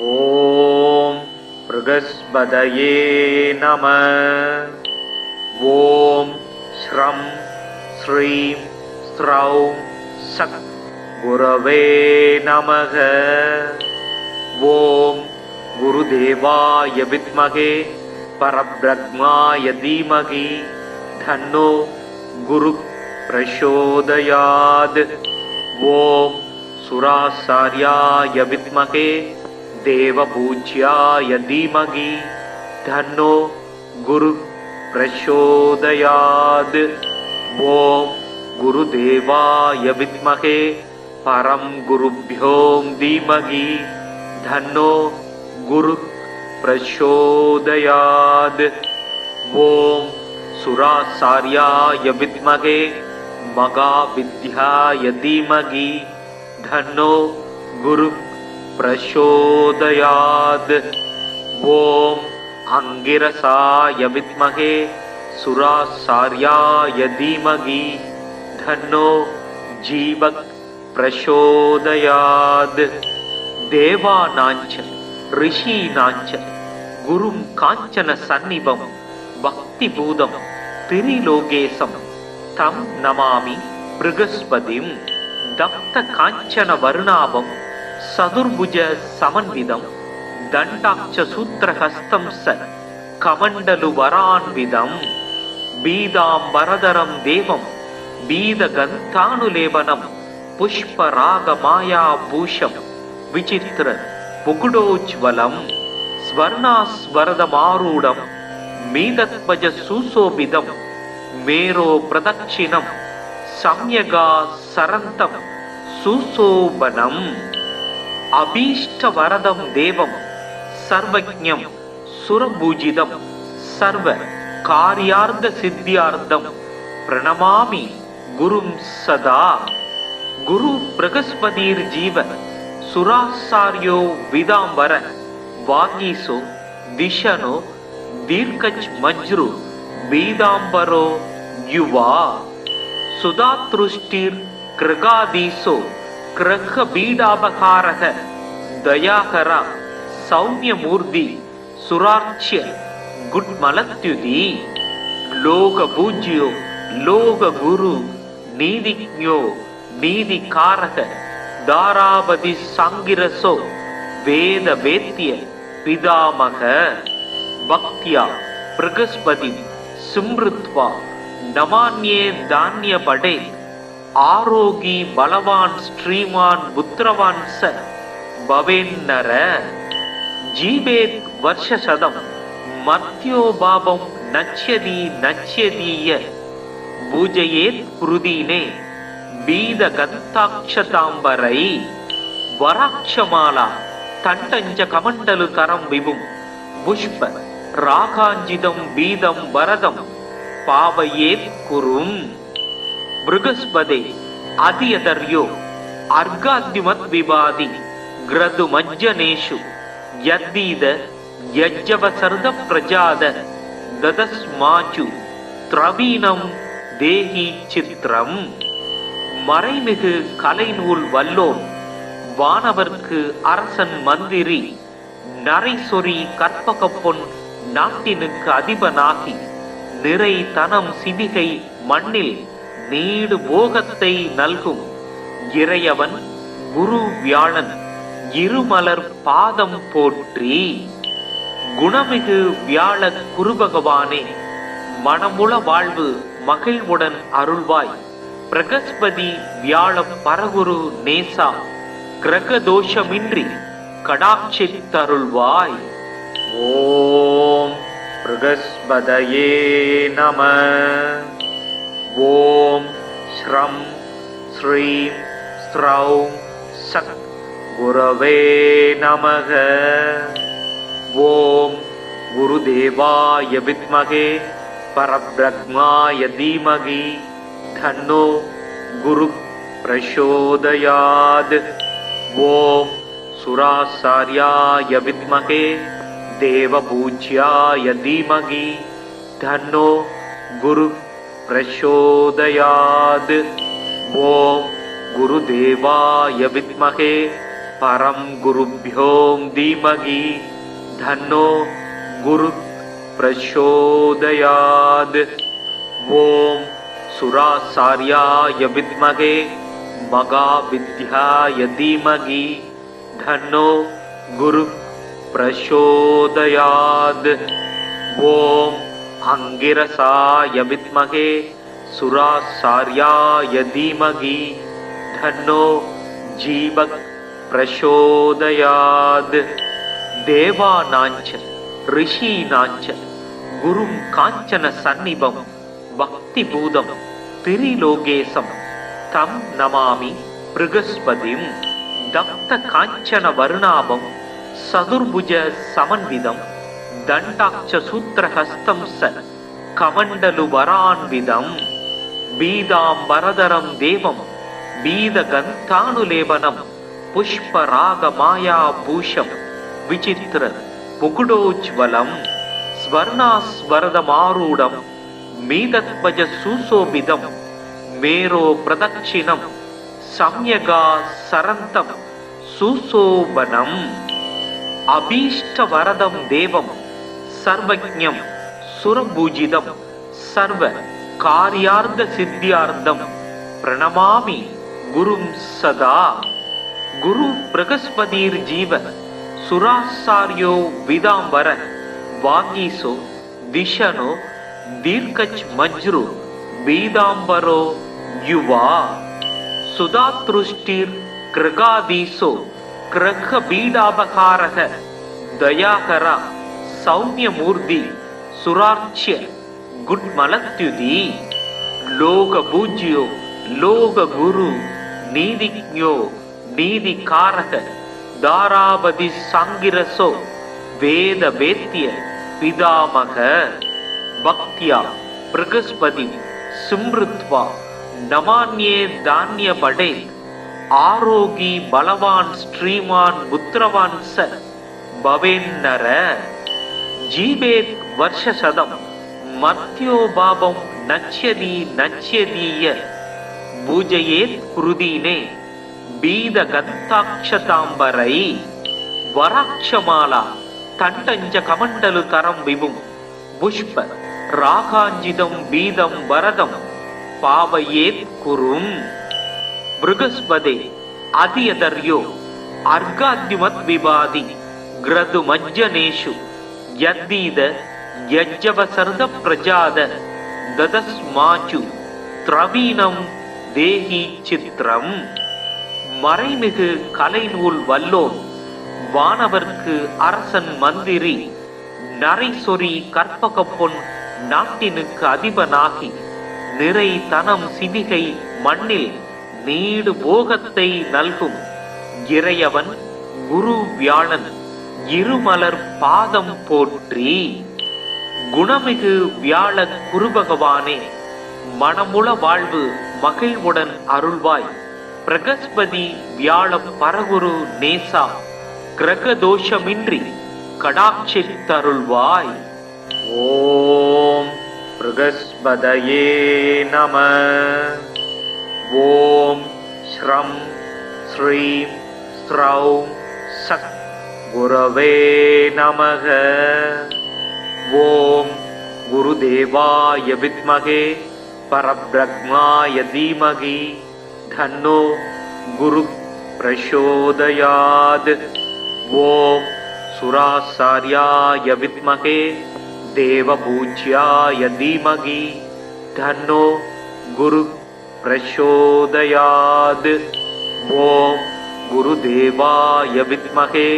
ஓம் ப்ருகஸ்பதயே நம. ஓம் ஸ்ரம் ஸ்ரீம் ஸ்ரௌம் சக் குரவே நமக. ஓம் குருதேவாய வித்மகே பரப்ரக்மாய தீமகி தன்னோ குரு பிரசோதயாத். ஓம் சுராசார்யாய வித்மகே தேவபூஜ்யாய தீமகி தன்னோ குரு பிரசோதயாத். ஓம் குருதேவாய வித்மகே பரம் குருப்யோம் தீமகி தன்னோ குரு பிரசோதயாத். ஓம் சுராசார்யாய வித்மகே மகாவித்யாய தீமகி தன்னோ குரு பிரசோதயாத். ஓம் அங்கிரசாய வித்மகே சுராசார்யாய தீமகி தன்னோ ஜீவக் பிரசோதயாத். தேவானாஞ்ச ரிஷீனாஞ்ச குரும் காஞ்சன சந்நிபம் பக்தி பூதம் திரிலோகேசம் தம் நமாமி ப்ருகஸ்பதிம். தப்த காஞ்சன வருணாபம் சதுர்புஜ சமன்விதம் தண்டாட்ச சூத்திரஹஸ்தம் ச கமண்டலு வரான்விதம் பீதாம்பரதரம் தேவம் பீதகந்தானுலேபனம் புஷ்பராக மாயா பூஷம் விசித்திர புகுடோஜ்வலம் ஸ்வர்ணாஸ்வரதமாரூடம் மீதத்வஜ சுசோபிதம் மேரோ பிரதட்சிணம் சம்யகா சரந்தம் சுசோபனம் அபீஷ்டவரதம் தேவம் சர்வஜ்ஞம் சுரபூஜிதம் சர்வ காரியார்த்த சித்தியார்த்தம் பிரணமாமி குரும் சதா. குரு ப்ருகஸ்பதிர் ஜீவ சுராசார்யோ விதாம்பர வாகீசோ திஷனோ தீர்க்கச் மஜ்ரு பீதாம்பரோ யுவா சுதாத்ருஷ்டிர் கிருகாதீசோ கிரக பீடாபகாரக தயாகரா சௌமியமூர்த்தி சுரார்ச்சிய குட்மலத்யுதி லோக பூஜ்யோ லோக குரு நீதிஜ்ஞோ நீதிகாரக தாராபதி சாங்கிரசோ வேத வேத்திய பிதாமக. பக்தியா ப்ருகஸ்பதி சிம்ருத்வா நமான்யே தான்ய படே ஆரோகி பலவான் ஸ்ரீமான் புத்திரவான் ச பவேன்னர. ஜீவேத் வர்ஷசதம் மர்த்யோ பாபம் நச்யதி நச்யதீய பூஜயேத் புருதீனே பீதகந்தாக்ஷதாம்பரை வராட்சமாலா தண்டஞ்ச கமண்டலு தரம் விபும் புஷ்ப ராகாஞ்சிதம் பீதம் வரதம் பாவயேத் குரும். ப்ருகஸ்பதே அதியதர்யோ அர்காத்யுமத் விவாதி கிரது மஜ்ஜனேஷு யத்தீத யஜ்ஜவசர்த பிரஜாத ததஸ்மாச்சு த்ரவீனம் தேஹி சித்ரம். மறைமிகு கலைநூல் வல்லோன் வானவர்க்கு அரசன் மந்திரி நரைசொரி கற்பகப்பொன் நாட்டினுக்கு அதிபனாகி நிறை தனம் சிவிகை மண்ணில் நீடு போகத்தை நல்கும் இறையவன் குரு வியாழன் இருமலர் பாதம் போற்றி. குணமிகு வியாழ குருபகவானே மனமுள வாழ்வு மகிழ்வுடன் அருள்வாய். ப்ருகஸ்பதி வியாழ பரகுரு நேசா கிரகதோஷமின்றி கடாட்சித்தருள்வாய். ஓம் ப்ருகஸ்பதயே நம. ஓம் ஸ்ரம் ஸ்ரீம் ஸ்ரௌம் சக் குரவே நமக. ஓம் குருதேவாய வித்மகே பரப்ரக்மாய தீமகி தன்னோ குரு பிரசோதயாத். ஓம் சுராசார்யாய வித்மகே தேவபூஜ்யாய தீமகி தன்னோ குரு பிரசோதயாத். ஓம் குருதேவாய வித்மகே परं गुरुभ्यों धीमहि धन्नो गुरु प्रचोदयात्। ओम सुराचार्याय विद्महे महाविद्याय धीमहि धन्नो गुरु प्रचोदयात्। ओम अंगिरसाय विद्महे सुराचार्याय धीमहि धन्नो जीवक प्रचोदयात्। देवानांच ऋषीनांच गुरुं कांचन सन्निभं भक्तिभूतं त्रिलोकेशं तं नमामि बृहस्पतिं। दत्त कांचन वर्णाभं सदुर्भुज समन्वितं दण्डाक्ष सूत्रहस्तं स कमण्डलुवरान्वितं बीदाम्बरधरं देवं बीदगन्धानुलेपनं पुष्परागमायाभूषं विचित्र मुकुटोज्ज्वलं स्वर्णास्वरदमारूढं मीदध्वज सुशोभितं मेरो प्रदक्षिणं सम्यगा सरन्तं सुशोभनम् अभीष्टवरदं देवं सर्वज्ञं सुरपूजितं सर्व कार्यार्थसिद्ध्यार्थं प्रणमामि गुरुं सदा। गुरु बृहस्पतिर्जीव सुराचार्यो विदाम्बर वागीसो दिशनो दीर्घच मज्रु बीदाम्बरो युवा सुधातृष्टिर कृगादीसो कृग बीडापकारः दयाकर सौम्यमूर्ति सुरार्च्य गुड्मलत्युदी लोक पूज्यो लोक गुरु नीतिज्ञो नीतिकारक दारापति सांगिरसो वेद वेद्य पितामह भक्त्या बृहस्पति स्मृत्वा नमान्ये धान्य पडे आरोगी बलवान श्रीमान पुत्रवान स भवेन्नर जीवेत् वर्षशतं मर्त्यो भावं नच्यति नच्यदीय पूजयेत् हृदीने बीदगन्ताक्षताम्बरै वराक्षमाला तण्डञ्च कमण्डलु तरं विभुं पुष्प रागाञ्जितं बीदं वरदं पावयेत् कुरुम्। बृहस्पते अधियदर्यो अर्घाद्युमद्विवादि ग्रदुमज्जनेषु यद्दीद यज्जवसर्द प्रजाद ददस्माचु த்ரவீனம் தேகி சித்திரம். மறைமிகு கலைநூல் வல்லோன் வானவர்க்கு அரசன் மந்திரி நரைசொரி கற்பக பொன் நாட்டினுக்கு அதிபனாகி நிறை தனம் சிவிகை மண்ணில் நீடு போகத்தை நல்கும் இறையவன் குரு வியாழன் இருமலர் பாதம் போற்றி. குணமிகு வியாழ குருபகவானே, மனமுள வாழ்வு மகிழ்வுடன் அருள்வாய். பிரகஸ்பதி வியாழம் பரகுரு நேசா, கிரக தோஷமின்றி கடாட்சித்தருள்வாய். ஓம் பிரகஸ்பதயே நம. ஓம் ஸ்ரம் ஸ்ரீம் ஸ்ரௌம் சக் குரவே நமக. ஓம் குருதேவாய வித்மகே பரப்ரக்மாய தீமகி தன்னோ குரு பிரசோதயாத். ஓம் சுராசார்யாய வித்மகே தேவபூஜ்யாய தீமகி தன்னோ குரு பிரசோதயாத். ஓம் குருதேவாய வித்மகே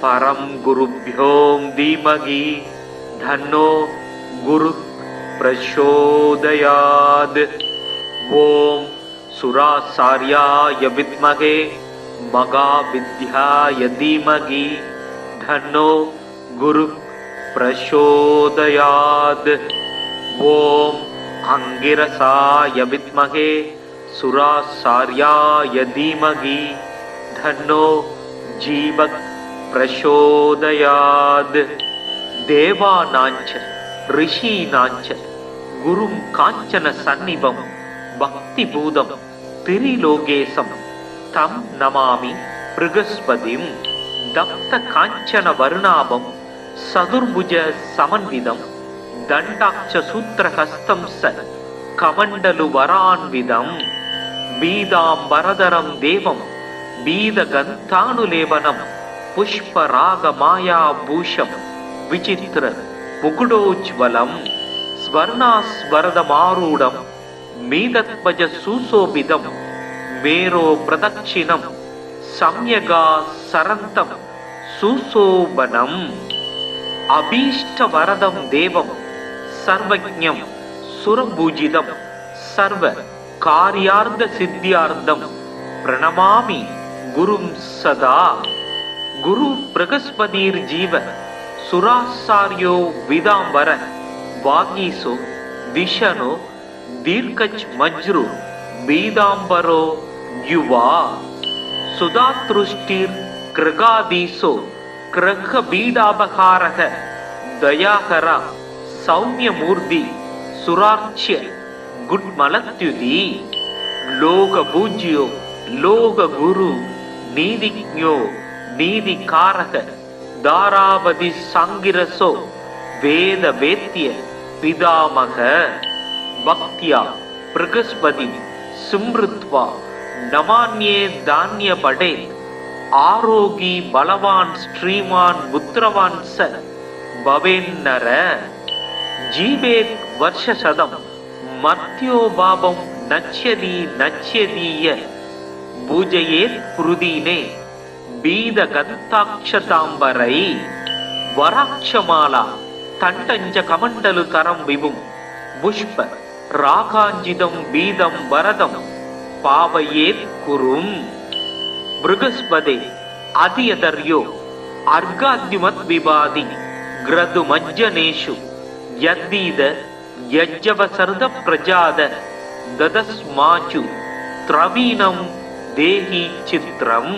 பரம் குருப்யோம் தீமகி தன்னோ குரு பிரசோதயாத். ஓம் சுராசார்யாய வித்மகே மகாவித்யாய தீமகி தன்னோ குரு பிரசோதயாத். ஓம் அங்கிரசாய வித்மகே சுராசார்யாய தீமகி தன்னோ ஜீவக் பிரசோதயாத். தேவானாஞ்ச ரிஷீனாஞ்ச குரும் காஞ்சன சந்நிபம் பக்திபூதம் திரிலோகேசம் தம் நமாமி பிருகஸ்பதிம் தப்த காஞ்சன வருணாபம் சதுர்புஜ சமன்விதம் தண்டாட்ச சூத்திரஹஸ்தம் ச கமண்டலு வரான்விதம் பீதாம்பரதரம் தேவம் பீதகந்தானுலேபனம் புஷ்பராக மாயாபூஷம் விசித்திர முகுடோஜ்வலம் ஸ்வர்ணாஸ்வரதமாரூடம் மீதத்வஜ சுசோபிதம் மேரோ பிரதட்சிணம் சம்யகா சரந்தம் சுசோபனம் அபீஷ்டவரதம் தேவம் சர்வஜ்ஞம் சுரபூஜிதம் சர்வ காரியார்த்த சித்தியார்த்தம் பிரணமாமி குரும் சதா. குரு பிரகஸ்பதிர் ஜீவ சுராசாரியோ விதாம்பர வாகீசோ விஷனோ தீர்க்கச் மஜ்ரு பீதாம்பரோ யுவா சுதாத்ருஷ்டிர் கிரகாதீசோ கிரக பீடாபகாரக தயாகரா சௌமியமூர்த்தி சுரார்ச்சிய குட்மலத்யுதி லோக பூஜ்யோ லோக குரு நீதிஜ்ஞோ நீதிகாரக தாராபதி சங்கிரசோ வேத வேத்திய பிதாமக பக்தியா பிரகஸ்பதி சிம்ருத்வா நமான்யே தானிய படே ஆரோகி பலவான் ஸ்ரீமான் புத்திரவான் ச பவேன்னர ஜீவேத் வருஷசதம் மர்த்தியோ பாபம் நச்யதி நச்யதீய பூஜையேத் புருதீனே பீதகந்தாட்சதாம்பரை வராட்சமாலா தண்டஞ்ச கமண்டலு தரம் விபும் புஷ்ப ராகாஞ்சிதம் பீதம் வரதம் பாவையேத் குரும். பிருகஸ்பதே அதியதர்யோ அர்காத்யுமத் விபாதி கிரது மஜ்ஜனேஷு யத்தீத யஜ்ஜவசர்த பிரஜாத ததஸ்மாச்சு திரவீனம் தேஹி சித்திரம்.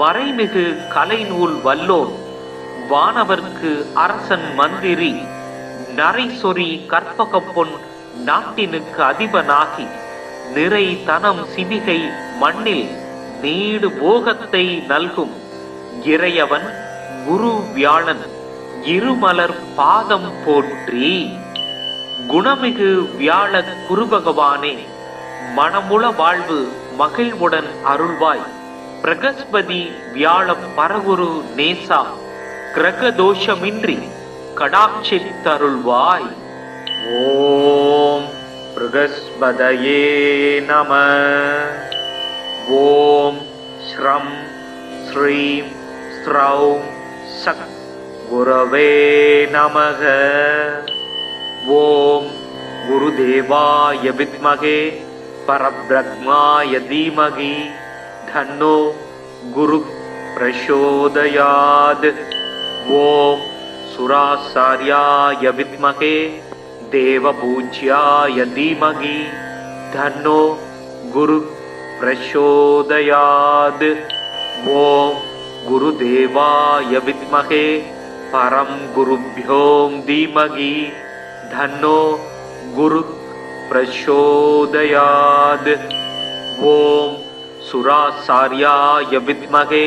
மறைமிகு கலைநூல் வல்லோன் வானவர்க்கு அரசன் மந்திரி நரைசொரி கற்பகப்பொன் நாட்டினுக்கு அதிபனாகி நிறை தனம் சிவிகை மண்ணில் நீடு போகத்தை நல்கும் இறையவன் குரு வியாழன் இருமலர் பாதம் போற்றி. குணமிகு வியாழ குருபகவானே மனமுள வாழ்வு மகிழ்வுடன் அருள்வாய். பிரகஸ்பதி வியாழ பரகுரு நேசா கிரகதோஷமின்றி கடாட்சித்தருள்வாய். ஓம் பிரகஸ்பதயே நம. ஓம் ஸ்ரம் ஸ்ரீம் ஸ்ரௌம் சக் குரவே நமக. ஓம் குருதேவாய வித்மகே பரப்ரத்மாய தீமகி தன்னோ குரு பிரசோதயாத். ஓம் சுராசார்யாய வித்மகே தேவபூஜ்யாய தீமகி தன்னோ குரு பிரசோதயாத். ஓம் குருதேவாய வித்மகே பரம் குருப்யோம் தீமகி தன்னோ குரு பிரசோதயாத். ஓம் சுராசார்யாய வித்மகே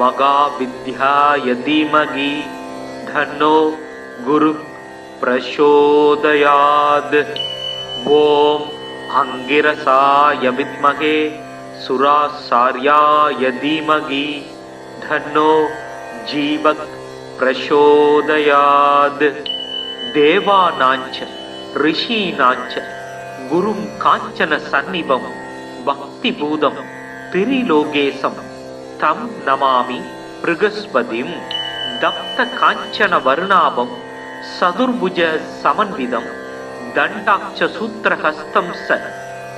மகாவித்யாய தீமகி தன்னோ குரு பிரசோதயாத். ஓம் அங்கிரசாய வித்மகே சுராசார்யாய தீமகி தன்னோ ஜீவக் பிரசோதயாத். தேவானாஞ்ச ரிஷீனாஞ்ச குரும் காஞ்சன சந்நிபம் பக்தி பூதம் திரிலோகேசம் தம் நமாமி பிருகஸ்பதிம். தப்த காஞ்சன வருணாபம் சதுர்புஜ சமன்விதம் தண்டாட்ச சூத்திரஹஸ்தம் ச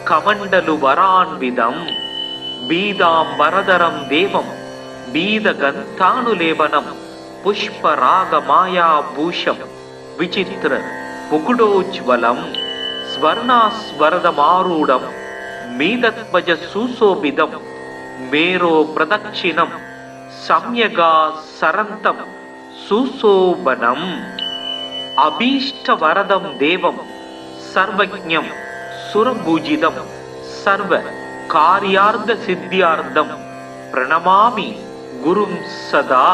கமண்டலு வரான்விதம் பீதாம்பரதரம் தேவம் பீதகந்தானுலேபனம் புஷ்பராக மாயாபூஷம் விசித்திர முகுடோஜ்வலம் ஸ்வர்ணாஸ்வரதமாரூடம் மீதத்வஜ சுசோபிதம் மேரோ பிரதட்சிணம் சம்யகா சரந்தம் சுசோபனம் அபீஷ்டவரதம் தேவம் சர்வஜ்ஞம் சுரபூஜிதம் சர்வ காரியார்த்த சித்தியார்த்தம் प्रणमामि गुरुं सदा।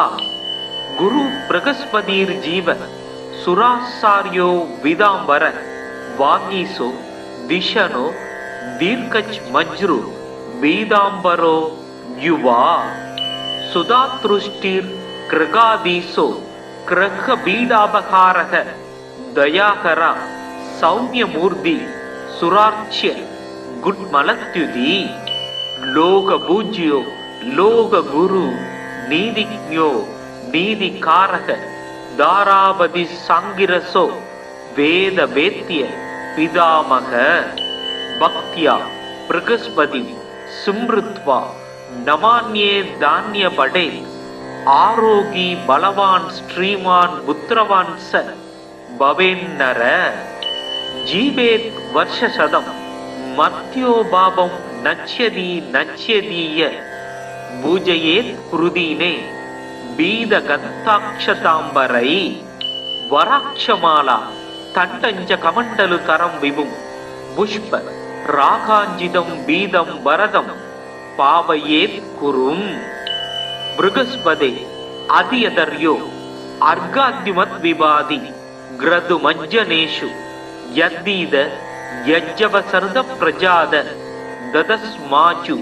गुरु बृहस्पतिर्जीव सुरासार्यो विदांबर वागीसो दिशनो दीर्घच मज्रु बीदांबरो युवा। सुधातृष्टिर कृगादीसो कृह बीडापहारः दयाकर सौम्यमूर्ति सुरार्च्य गुड्मलत्युति। लोक पूज्यो लोक गुरु नीतिज्ञो नीतिकारक दारापति सांगिरसो वेद वेद्य पितामह। भक्त्या बृहस्पति स्मृत्वा नमान्ये धान्य पडे आरोगी बलवान श्रीमान पुत्रवान स भवेन्नर। जीवेत् वर्षशतम मर्त्यो भावं नच्यति नच्यदीय पूजयेत् कृदीने बीदगन्ताक्षताम्बरै। वराक्षमाला तण्डञ्च कमण्डलु तरं विभुं पुष्प रागाञ्जितं बीदं वरदं पावयेत् कुरुम्। बृहस्पते अधियदर्यो अर्घाद्युमत् विवादि ग्रदुमज्जनेषु यद्दीद यज्जवसर्द प्रजाद ददस्माचु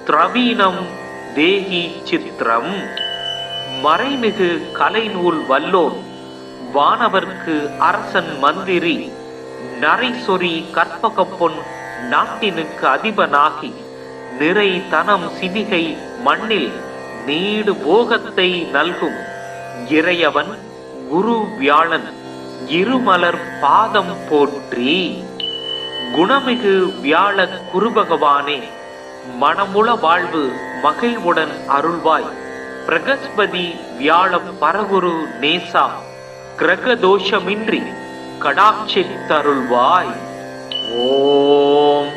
த்ரவீனம் தேகி சித்திரம். மறைமிகு கலைநூல் வல்லோன் வானவர்க்கு அரசன் மந்திரி நரைசொரி கற்பக பொன் நாட்டினுக்கு அதிபனாகி நிறை தனம் சிவிகை மண்ணில் நீடு போகத்தை நல்கும் இறையவன் குரு வியாழன் இருமலர் பாதம் போற்றி. குணமிகு வியாழ குருபகவானே மனமுள வாழ்வு மகிழ்வுடன் அருள்வாய். பிரகஸ்பதி வியாழம் பரகுரு நேசா கிரக தோஷமின்றி கடாட்சித்தருள்வாய். ஓம்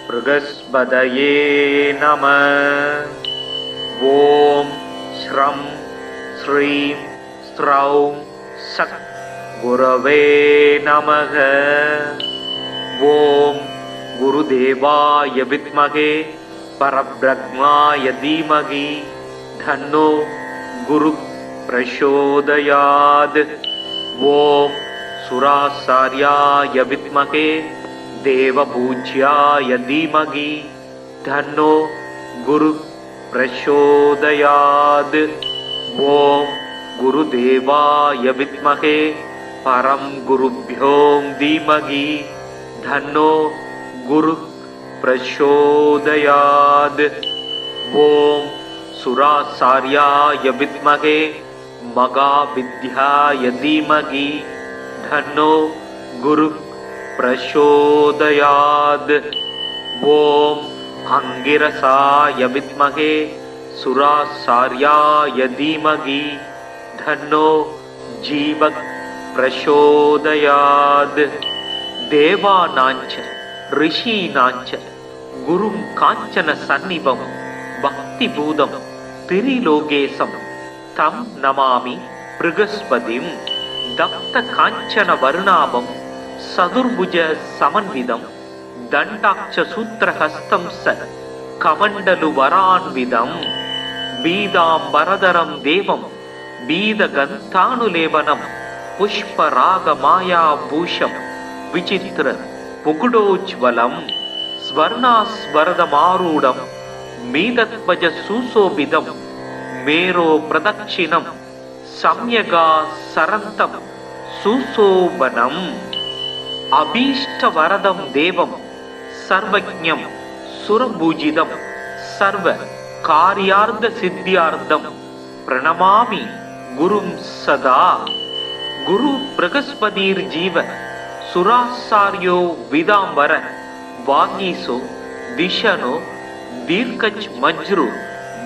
பிரகஸ்பதயே நம. ஓம் ஸ்ரம் ஸ்ரீம் ஸ்ரௌம் சக் குரவே நமக. ஓம் குருதேவாய வித்மகே परब्रह्माय धीमहि धन्नो गुरु प्रचोदयात्. ओम सुरासार्याय विद्महे देवपूज्याय धीमहि धन्नो गुरु प्रचोदयात्. ओम गुरुदेवाय विद्महे परम गुरुभ्यो धीमहि धन्नो गुरु प्रचोदयात्. ओम सुरासार्याय विद्महे महाविद्याय धीमहि धन्नो गुरु प्रचोदयात्. ओम अंगिरसाय विद्महे सुरासार्याय धीमहि धन्नो जीव प्रचोदयात्. देवानांच ऋषीनांच गुरुं कांचन सन्निभं भक्ति भूतं त्रिलोकेशं तं नमामि बृहस्पतिं. दत्त कांचन वर्णाभं सदुर्भुज समन्वितं दण्डाक्ष सूत्रहस्तं स कमण्डलु वरान्वितं. बीदाम्बरधरं देवं बीदगन्तानुलेपनं पुष्परागमायाभूषं विचित्र मुकुटोज्ज्वलं. स्वर्णास्वरदमारूढं मीदध्वज सुशोभितं मेरो प्रदक्षिणं सम्यगा सरन्तं सुशोभनम्. अभीष्टवरदं देवं सर्वज्ञं सुरपूजितं सर्व कार्यार्थसिद्ध्यार्थं प्रणमामि गुरुं सदा. गुरु बृहस्पतिर्जीव सुरासार्यो विदांबर वागीसो दिशनो दीर्घच मज्रु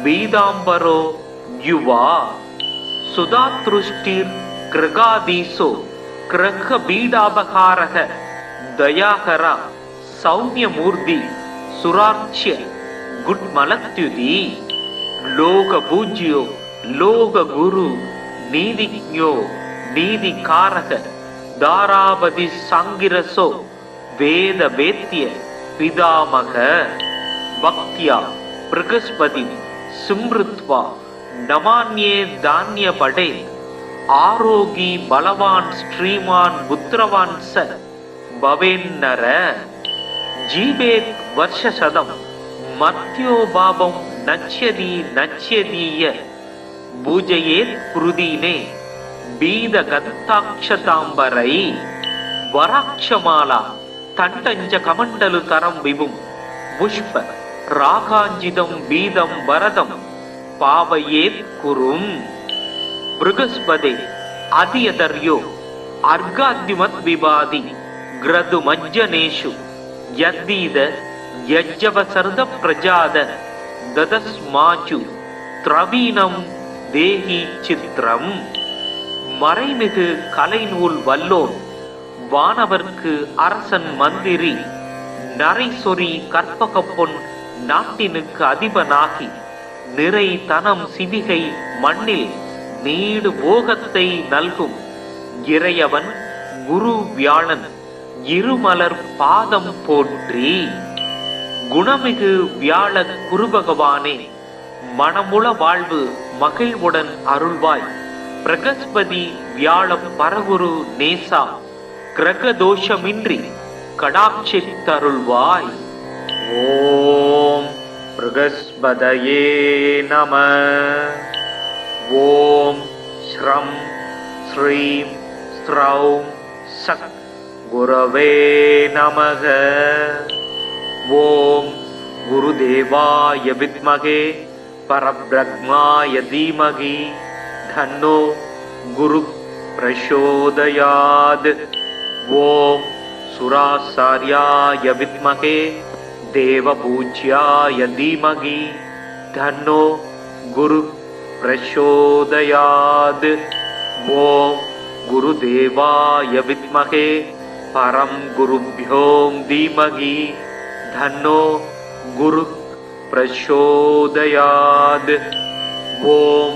बीदांबरो युवा. सुधातृष्टिर कृगादीसो कृह बीडापहारः दयाकरा सौम्यमूर्ति सुरार्च्य गुड्मलत्युति. लोक पूज्यो लोक गुरु नीतिज्ञो नीतिकारक दारापति सांगिरसो वेद वेद्य पितामह. भक्त्या बृहस्पति स्मृत्वा नमान्ये धान्य पडे आरोगी बलवान श्रीमान पुत्रवान स भवेन्नर जीवेत् वर्षशतम् मर्त्यो भावं नच्यति नच्यतीय पूजयेत् कृदीने बीदगन्ताक्षताम्बरै वराक्षमाला तण्टञ्च कमण्डलु तरं विभुं पुष्प रागाञ्जितं बीदं वरदं पावयेत् कुरुं बृहस्पते अधियदर्यो अर्घाद्युमत् विवादि ग्रदुमज्जनेषु यद्दीद यज्जवसर्द प्रजाद ददस्माचु திரவீனம் தேகி சித்திரம் மறைமிகு கலைநூல் வல்லோன் வானவர்க்கு அரசன் மந்திரி நரைசொரி கற்பகப்பொன் நாட்டினுக்கு அதிபனாகி நிறை தனம் சிவிகை மண்ணில் நீடு போகத்தை நல்கும் இறையவன் குரு வியாழன் இருமலர் பாதம் போற்றி. குணமிகு வியாழ குருபகவானே, மனமுள வாழ்வு மகிழ்வுடன் அருள்வாய். பிரகஸ்பதி வியாழம் பரகுரு நேசா கிரக தோஷமின்றி கடாட்சித்தருள்வாய். ஓம் பிரகஸ்பதயே நம. ஓம் ஸ்ரம் ஸ்ரீம் ஸ்ரௌம் சக் குரவே நமக. ஓம் குருதேவாய வித்மகே परब्रह्माय धीमहि धन्नो गुरु प्रचोदयात्. ओम सुराचार्याय विद्महे देवपूज्याय धीमहि धन्नो गुरु प्रचोदयात्. ओम गुरुदेवाय विद्महे परम गुरुभ्यो धीमहि धन्नो गुरु प्रचोदयात्. ओम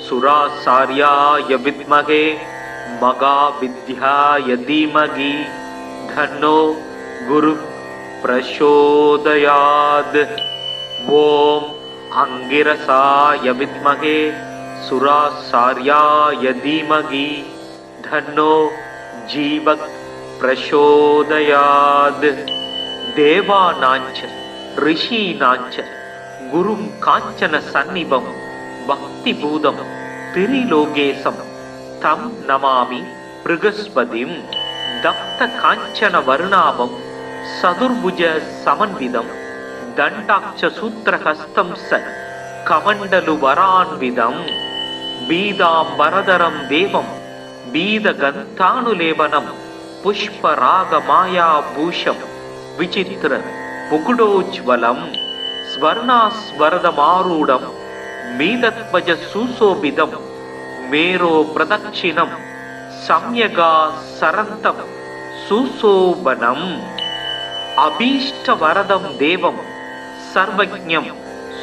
सुराचार्याय विद्महे महाविद्याय धीमहि धन्नो गुरु प्रचोदयात्. ओम अंगिरसाय विद्महे सुराचार्याय धीमहि धन्नो जीव प्रचोदयात्. देवानांच ऋषीनांच गुरुं कांचन सन्निभं भक्तिभूतं त्रिलोकेशं तं नमामि बृहस्पतिं. दत्त कांचन वर्णाभं सदुर्भुज समन्वितं दण्डाक्ष सूत्रहस्तं स कमण्डलु वरान्वितं बीदाम्बरधरं देवं बीदगन्तानुलेपनं पुष्परागमायाभूषं विचित्र मुकुटोज्वलं स्वर्णास्वरदमारूढं मीदध्वज सुशोभितं मेरो प्रदक्षिणं सम्यगा सरन्तं सुशोभनम् अभीष्टवरदं देवं सर्वज्ञं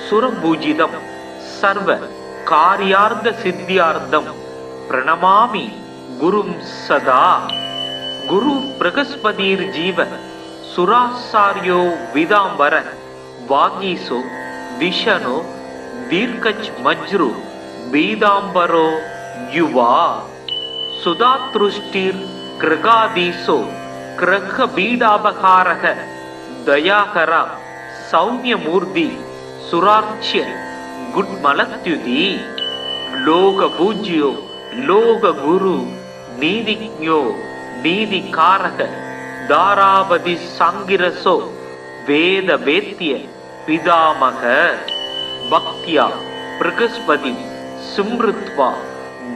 सुरभूजितं सर्व कार्यार्थसिद्ध्यार्थं प्रणमामि गुरुं सदा. गुरु बृहस्पतिर्जीव सुराचार्यो विदांबर वागीसो दिशनो दीर्घच मज्रु बीदांबरो युवा सुधातृष्टिर कृगादीसो कृख बीडाबकारः दयाकरा सौम्यमूर्ति सुरार्च्य गुड्मलत्युति लोक पूज्यो लोक गुरु नीतिज्ञो नीतिकारक दारावதி सांगिरसो वेद वेद्य पितामह भक्त्या बृहस्पति स्मृत्वा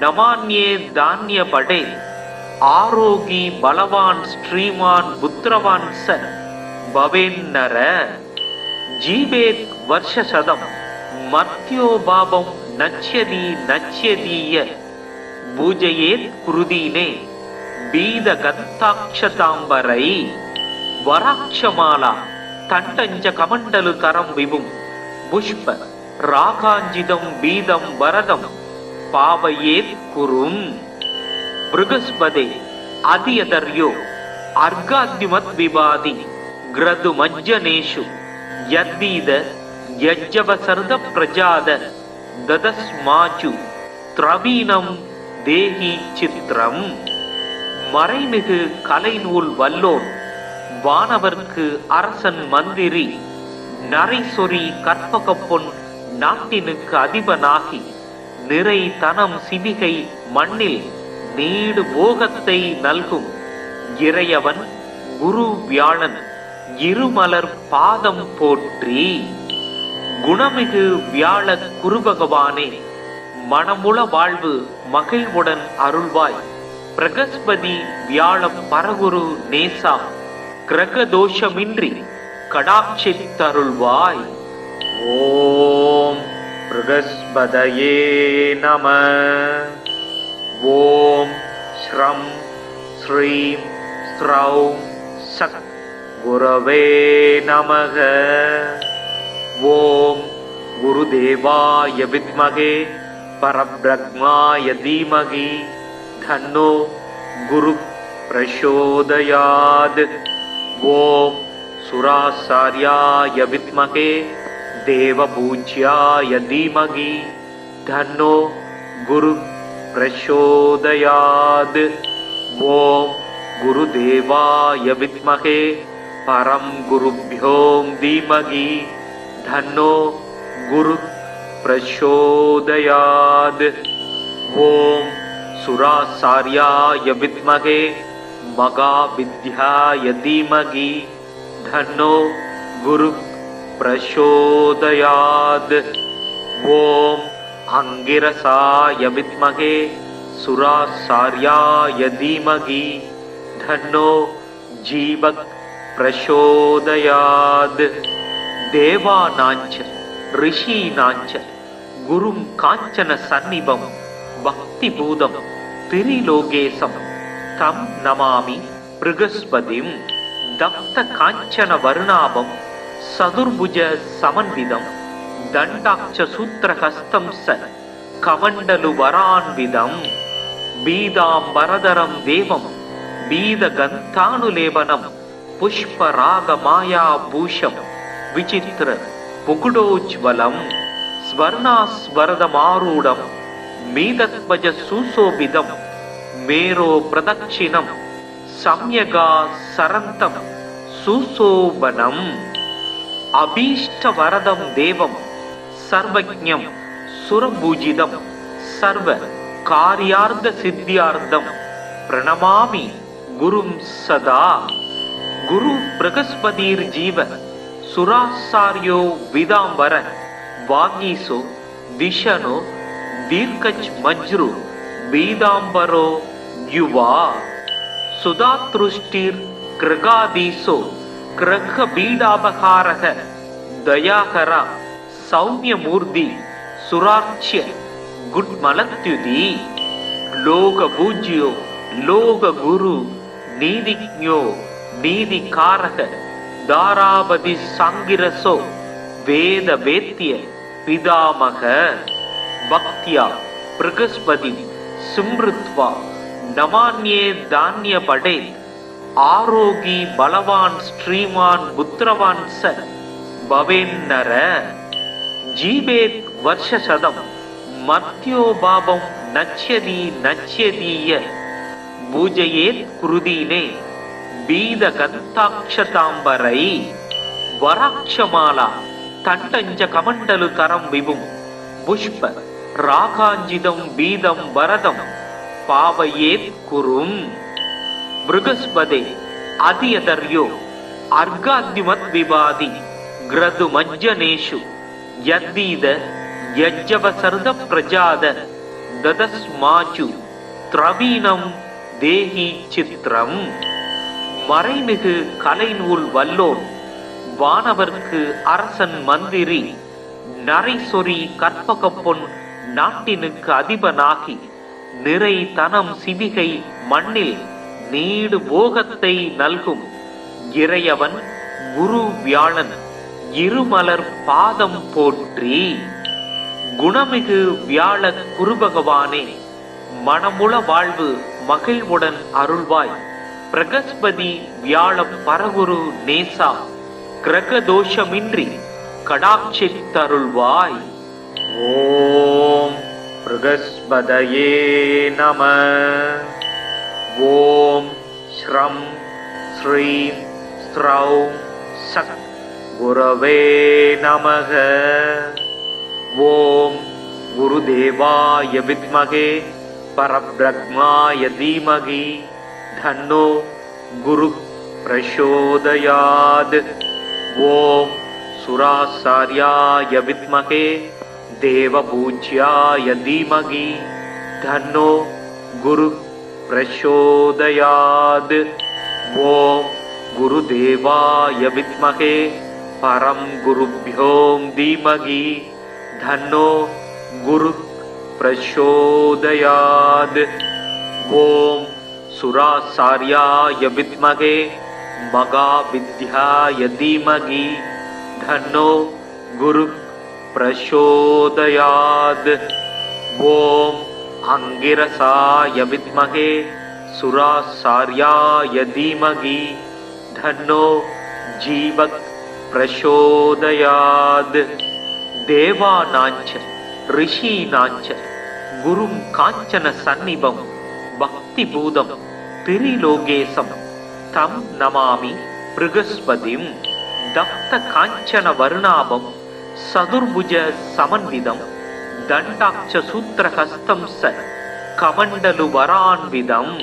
नमान्ये धान्य पडे आरोगी बलवान श्रीमान पुत्रवान स भवेन्नर जीवेत् वर्षशतं मर्त्यो भावं नच्यति नच्यतीय पूजयेत् कृदीने बीदगन्ताक्षताम्बरै वराक्षमाला तण्टञ्च कमण्डलु तरं विभुं पुष्प रागाञ्जितं बीदं वरदं पावयेत् कुरुं. बृहस्पते अधियदर्यो अर्घाद्युमत् विवादि ग्रदुमज्जनेषु यद्दीद यज्जवसर्द प्रजाद ததஸ்மாச்சு திரவீணம் தேஹி சித்திரம். மறைமிகு கலைநூல் வல்லோன் வானவர்க்கு அரசன் மந்திரி நரைசொரி கற்பக பொன் நாட்டினுக்கு அதிபனாகி நிறை தனம் சிவிகை மண்ணில் நீடு போகத்தை நல்கும் இறையவன் குரு வியாழன் இருமலர் பாதம் போற்றி. குணமிகு வியாழ குருபகவானே, மனமுள வாழ்வு மகிழ்வுடன் அருள்வாய். பிரகஸ்பதி வியாழம் பரகுரு நேசா கிரக தோஷமின்றி கடாட்சித்தருள்வாய். ஓம் பிரகஸ்பதயே நம. ஓம் ஸ்ரம் ஸ்ரீம் ஸ்ரௌம் சக் குரவே நமக. ஓம் குருதேவாய வித்மகே பரப்ரக்மாய தீமகி தன்னோ குரு பிரசோதயாத். ஓம் சுராசார்யாய வித்மகே தேவபூஜ்யாய தீமகி தன்னோ குரு பிரசோதயாத். ஓம் குருதேவாய வித்மகே பரம் குருப்யோம் தீமகி தன்னோ குரு பிரசோதயாத். ஓம் சுராசார்யாய வித்மகே மகாவித்யாய தீமகி தன்னோ குரு பிரசோதயாத். ஓம் அங்கிரசாய வித்மகே சுராசார்யாய தீமகி தன்னோ ஜீவக் பிரசோதயாத். தேவானாஞ்ச ரிஷீனாஞ்ச குரும் காஞ்சன சந்நிபம் பக்தி பூதம் திரிலோகேசம் தம் நமாமி பிருகஸ்பதிம். தப்த காஞ்சன வருணாபம் சதுர்புஜ சமன்விதம் தண்டாட்ச சூத்திரஹஸ்தம் ச கமண்டலு வரான்விதம். பீதாம்பரதரம் தேவம் பீதகந்தானுலேபனம் புஷ்பராக மாயா பூஷம் விசித்திர புகுடோஜ்வலம். ஸ்வர்ணாஸ்வரதமாரூடம் மீதத்வஜ சுசோபிதம் மேரோ பிரதட்சிணம் சம்யகா சரந்தம் சுசோபனம். அபீஷ்டவரதம் தேவம் சர்வஜ்ஞம் சுரபூஜிதம் சர்வ காரியார்த்த சித்தியார்த்தம் பிரணமாமி குரும் சதா. குரு பிரகஸ்பதிர் ஜீவ சுராசார்யோ விதாம்பர வாகீசோ விஷனோ தீர்க்கச் மஜ்ரு பீதாம்பரோ யுவா. சுதாத்ருஷ்டிர் கிரகாதீசோ கிரக பீடாபகாரக தயாகரா சௌமியமூர்த்தி சுராட்சிய குட்மலத்யுதி. லோக பூஜ்யோ லோக குரு நீதிஜ்ஞோ நீதிகாரக தாராபதி சாங்கிரசோ வேத வேத்திய பிதாமக. பக்தியா பிரகஸ்பதி சிம்ருத்வா நமான்யே தான்ய படே. ஆரோகி பலவான் ஸ்ரீமான் புத்திரவான் ச பவேன்னர. ஜீவேத் வர்ஷசதம் மத்யோ பாபம் நச்யதி நச்யதீய. பூஜையேத் குருதீனே பீதகந்தாக்ஷதாம்பரை. வராட்சமாலா தண்டஞ்ச கமண்டலு கரம் விபும் புஷ்ப ராகாஞ்சிதம் பீதம் வரதம் பாவயேத் குரும். பிருகஸ்பதே அதியதர்யோ அர்காத்யுமத் விவாதி கிரது மஜ்ஜனேஷு யத்தீத யஜ்ஜவசர்த பிரஜாத ததஸ்மாச்சு திரவீணம் தேஹி சித்திரம். மறைமிகு கலைநூல் வல்லோன் வானவர்க்கு அரசன் மந்திரி நரைசொரி கற்பக பொன் நாட்டினுக்கு அதிபனாகி நிறை தனம் சிவிகை மண்ணில் நீடு போகத்தை நல்கும் இறையவன் குரு வியாழன் இருமலர் பாதம் போற்றி. குணமிகு வியாழ குருபகவானே, மனமுள வாழ்வு மகிழ்வுடன் அருள்வாய். பிரகஸ்பதி வியாழம் பரகுரு நேசா கிரக தோஷமின்றி கடாட்சித்தருள்வாய். ஓம் ப்ருகஸ்பதயே நம. ஓம் ஸ்ரம் ஸ்ரீம் ஸ்ரௌம் சக் குரவே நமக. ஓம் குருதேவாய வித்மகே பரப்ரக்மாய தீமகி தன்னோ குரு பிரசோதயாத். ஓம் சுராசார்யாய வித்மகே தேவபூஜ்யாய தீமகி தன்னோ குரு பிரசோதயாத். ஓம் குருதேவாய வித்மகே பரம் குருப்யோம் தீமகி தன்னோ குரு பிரசோதயாத். ஓம் சுராசார்யாய வித்மகே மகாவித்யாய தீமகி தன்னோ குரு பிரசோதயாத். ஓம் அங்கிரசாய வித்மகே சுராசார்யாய தீமகி தன்னோ ஜீவக் பிரசோதயாத். தேவானாஞ்ச ரிஷீனாஞ்ச குரும் காஞ்சன சந்நிபம் பக்தி பூதம் திரிலோகேசம் தம் நமாமி ப்ருகஸ்பதிம். தப்த காஞ்சன வருணாபம் சதுர்புஜ சமன்விதம் தண்டாட்ச சூத்திரஹஸ்தம் ச கமண்டலு வரான்விதம்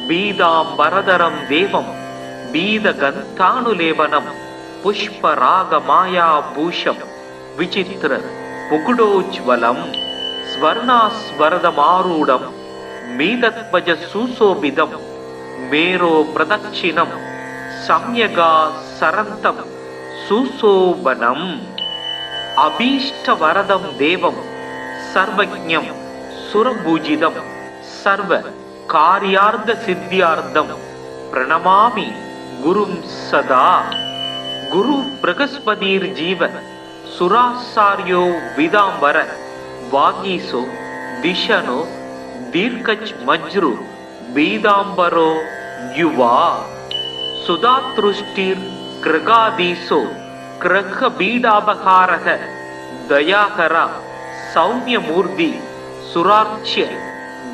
பீதாம்பரதரம் தேவம் பீதகந்தானுலேபனம் புஷ்பராக மாயாபூஷம் விசித்திர முகுடோஜ்வலம் ஸ்வர்ணாஸ்வரதமாரூடம் மீதத்வஜ சுசோபிதம் மேரோ பிரதட்சிணம் சம்யகா சரந்தம் சுசோபனம் அபீஷ்டவரதம் தேவம் சர்வஜ்ஞம் சுரபூஜிதம் சர்வ காரியார்த்த சித்தியார்த்தம் பிரணமாமி குரும் சதா. குரு ப்ருகஸ்பதிர் ஜீவ சுராசார்யோ விதாம்பர வாகீசோ திஷனோ தீர்க்கச் மஜ்ரு பீதாம்பரோ யுவா சுதாத்ருஷ்டிர் கிரகாதீசோ கிரக பீடாபகாரக தயாகரா சௌமியமூர்த்தி சுராட்சிய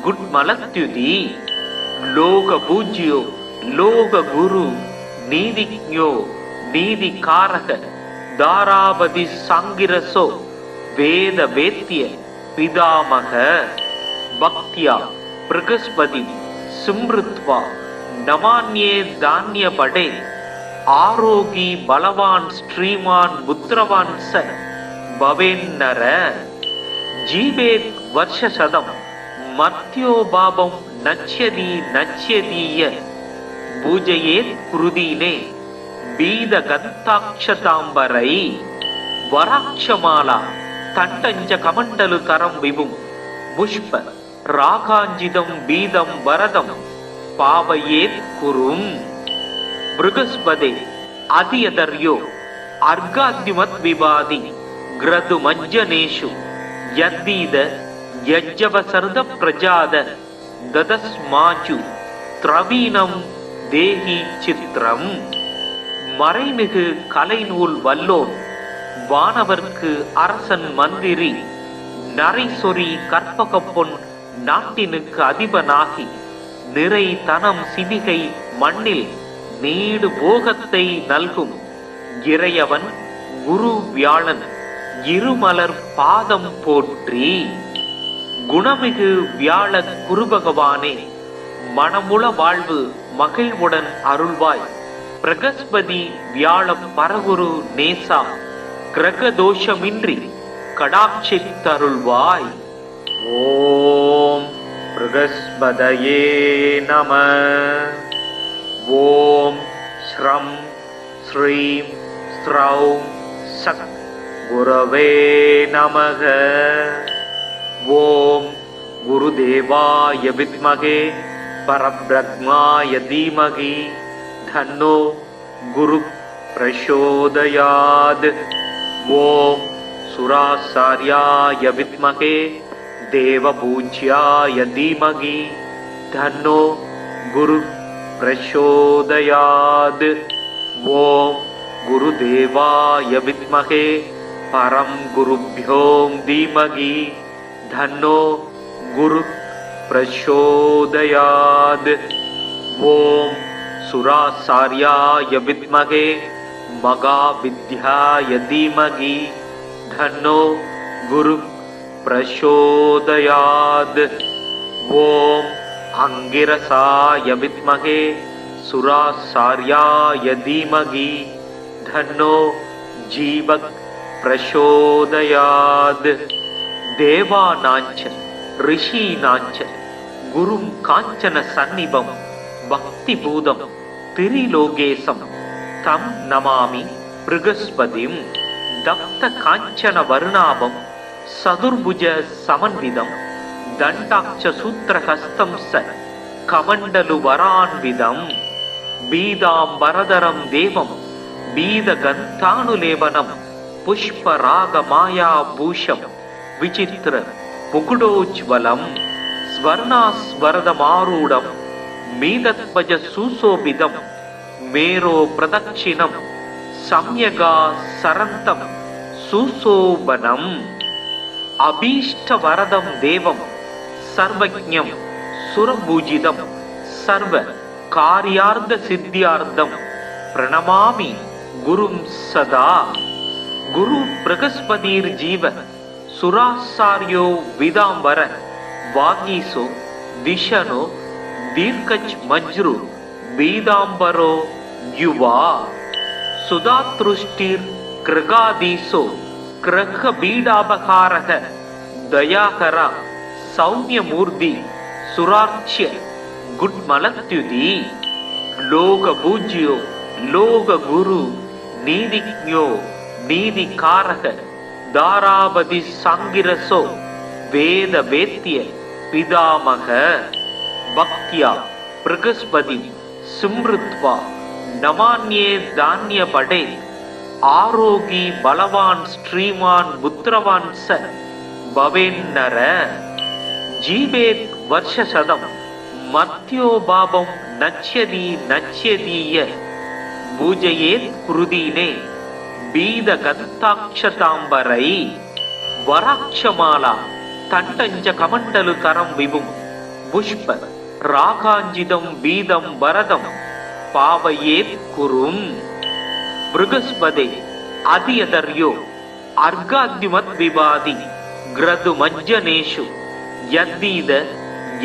குட்மலத்யுதி லோக பூஜ்யோ லோக குரு நீதிஜ்ஞோ நீதிகாரக தாராபதி சாங்கிரசோ வேத வேத்திய பிதாமக. பக்தியா ப்ருகஸ்பதி சிம்ருத்வா நமான்யே தான்ய படே ஆரோகி பலவான் ஸ்ரீமான் புத்திரவான் ச பவேன்னர. ஜீவேத் வர்ஷசதம் மர்த்யோ பாபம் நச்யதி நச்யதீய பூஜையேத் குருதீனே பீதகந்தாட்சதாம்பரை. வராட்சமாலா தண்டஞ்ச கமண்டலு தரம் விபும் புஷ்ப ராகாஞ்சிதம் பீதம் வரதம் பாவயேத் குரும். ப்ருகஸ்பதே அதியதர்யோ அர்காத்யுமத் விபாதி கிரது மஜ்ஜனேஷு யத்தீத யஜ்ஜவசர்த பிரஜாத ததஸ்மாஜு த்ரவீனம் தேஹி சித்ரம். மறைமிகு கலைநூல் வல்லோன் வானவர்க்கு அரசன் மந்திரி நரைசொரி கற்பக பொன் நாட்டினுக்கு அதிபனாகி நிறை தனம் சிவிகை மண்ணில் நீடு போகத்தை நல்கும் இறையவன் குரு வியாழன் இருமலர் பாதம் போற்றி. குணமிகு வியாழ குருபகவானே மனமுள வாழ்வு மகிழ்வுடன் அருள்வாய். ப்ருகஸ்பதி வியாழம் பரகுரு நேசா கிரகதோஷமின்றி கடாட்சித்தருள்வாய். ஓம் ப்ருகஸ்பதயே நம. ஓம் ஸ்ரம் ஸ்ரீம் ஸ்ரௌம் சக் குரவே நமக. ஓம் குருதேவாய வித்மகே பரப்ரக்மாய தீமகி தன்னோ குரு பிரசோதயாத். ஓம் சுராசார்யாய வித்மகே தேவபூஜ்யாய தீமகி தன்னோ குரு பிரசோதயாத். ஓம் குருதேவாய வித்மகே परं गुरुभ्यो धीमहि धन्नो गुरु प्रचोदयात्। ओम सुराचार्याय विद्महे महाविद्याय धीमहि धन्नो गुरु प्रचोदयात्। ओम अंगिरसाय विद्महे सुराचार्याय धीमहि धन्नो जीवक प्रचोदयात्। देवानांच ऋषीनांच गुरुं कांचन सन्निभं भक्तिभूतं त्रिलोकेशं तं नमामि बृहस्पतिं। दत्त कांचन वर्णाभं सदुर्भुज समन्वितं दण्डाक्ष सूत्रहस्तं स कमण्डलु वरान्वितं बीदाम्बरधरं देवं बीदगन्तानुलेपनं पुष्परागमायाभूषं विचित्र मुकुटोज्ज्वलं स्वर्णास्वरदमारूढं मीदध्वज सुशोभितं मेरो प्रदक्षिणं सम्यगा सरन्तं सुशोभनम् अभीष्टवरदं देवं सर्वज्ञं सुरपूजितं सर्व कार्यार्थसिद्ध्यार्थं प्रणमामि गुरुं सदा। गुरु बृहस्पतिर्जीव सुराचार्यो विदाम्बर वागीसो दिशनो दीर्घच मज्रु बीदाम्बरो युवा सुधातृष्टिर कृगादीसो कृह बीडापकारः दयाकरा सौम्यमूर्ति सुरार्च्य गुड्मलत्युदी लोक पूज्यो लोक गुरु नीतिज्ञो नीतिकारः दारावति सांगिरसो वेद वेत्य पितामह भक्त्या बृहस्पति स्मृत्वा नमान्ये धान्य पडे आरोगी बलवान श्रीमान पुत्रवान स भवेन्नर जीवेत् वर्षशतं मर्त्यो भावं नच्यति नच्यतीय पूजयेत् कुरुदीने बीदगन्ताक्षताम्बरै वराक्षमाला तण्डञ्च कमण्डलु करं विभुं पुष्प रागाञ्जितं बीदं वरदं पावयेत् कुरुं। बृहस्पते अधियतर्यो अर्घाद्युमद्विवादि ग्रदुमज्जनेषु यद्दीद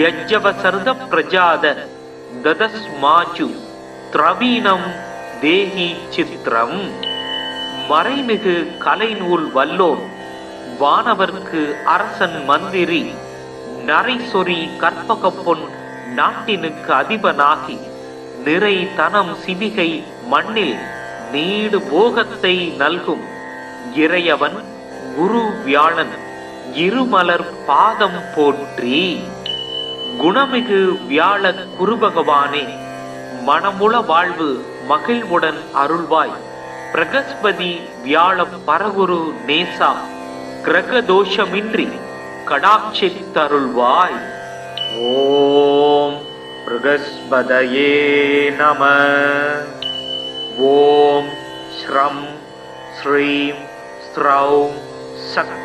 यज्जवसर्द प्रजाद ददस्माचु த்ரவீனம் தேஹி சித்திரம். மறைமிகு கலைநூல் வல்லோன் வானவர்க்கு அரசன் மந்திரி நரைசொரி கற்பக பொன் நாட்டினுக்கு அதிபனாகி நிறை தனம் சிவிகை மண்ணில் நீடு போகத்தை நல்கும் இறையவன் குரு வியாழன் இருமலர் பாதம் போற்றி. குணமிகு வியாழ குருபகவானே, மனமுள வாழ்வு மகிழ்வுடன் அருள்வாய். பிரகஸ்பதி வியாழ பரகுரு நேசா, கிரக தோஷமின்றி கடாட்சித்தருள்வாய். ஓம் பிரகஸ்பதயே நம. ஓம் ஸ்ரம் ஸ்ரீம் ஸ்ரௌம் சக்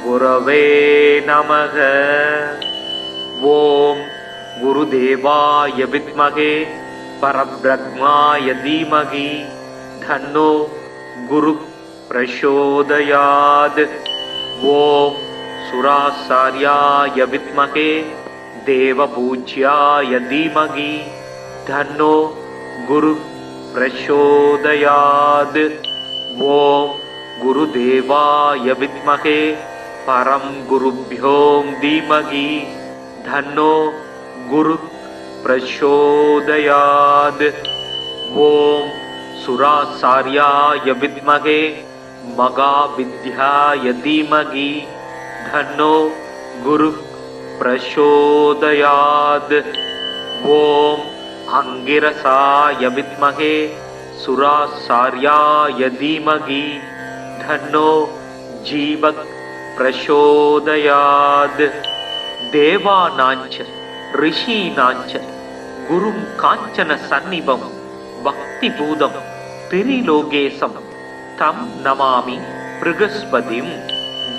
குரவே நமக. ஓம் குருதேவாய வித்மகே பரப்ரஹ்மாய தீமகி தன்னோ குரு பிரசோதயாத். ஓம் சுராசார்யாய வித்மகே தேவபூஜ்யாய தீமகி தன்னோ குரு பிரசோதயாத். ஓம் குருதேவாய வித்மகே பரம் குருப்யோ தீமகி தன்னோ குரு பிரசோதயாத். ஓம் சுராசார்யாய வித்மகே மகாவித்யாய தீமகி தன்னோ குரு பிரசோதயாத். ஓம் அங்கிரசாய வித்மகே சுராசார்யாய தீமகி தன்னோ ஜீவக் பிரசோதயாத். தேவானாஞ்ச ரிஷீனாஞ்ச குரும் காஞ்சன சந்நிபம் பக்திபூதம் திரிலோகேசம் தம் நமாமி பிருகஸ்பதிம்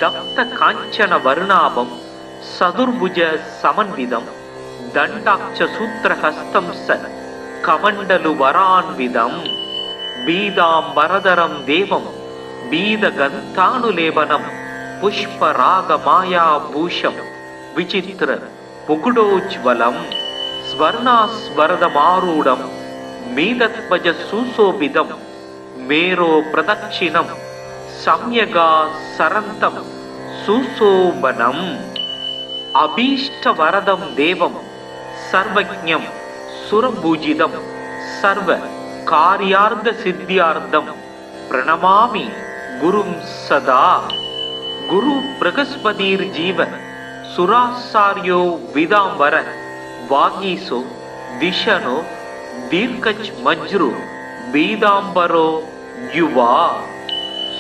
தப்த காஞ்சன வருணாபம் சதுர்புஜ சமன்விதம் தண்டாட்ச சூத்திரஹஸ்தம் ச கமண்டலு வரான்விதம் பீதாம்பரதரம் தேவம் பீதகந்தானுலேபனம் புஷ்பராக மாயாபூஷம் விசித்திர முகுடோஜ்வலம் ஸ்வர்ணாஸ்வரதமாரூடம் மீதத்வஜ சுசோபிதம் மேரோ பிரதட்சிணம் சம்யகா சரந்தம் சுசோபனம் அபீஷ்டவரதம் தேவம் சர்வஜ்ஞம் சுரபூஜிதம் சர்வ காரியார்த்த சித்தியார்த்தம் பிரணமாமி குரும் சதா. குரு பிரகஸ்பதிர் ஜீவ சுராசாரியோ விதாம்பர வாகீசோ திஷனோ தீர்க்கச் மஜ்ரு பீதாம்பரோ யுவா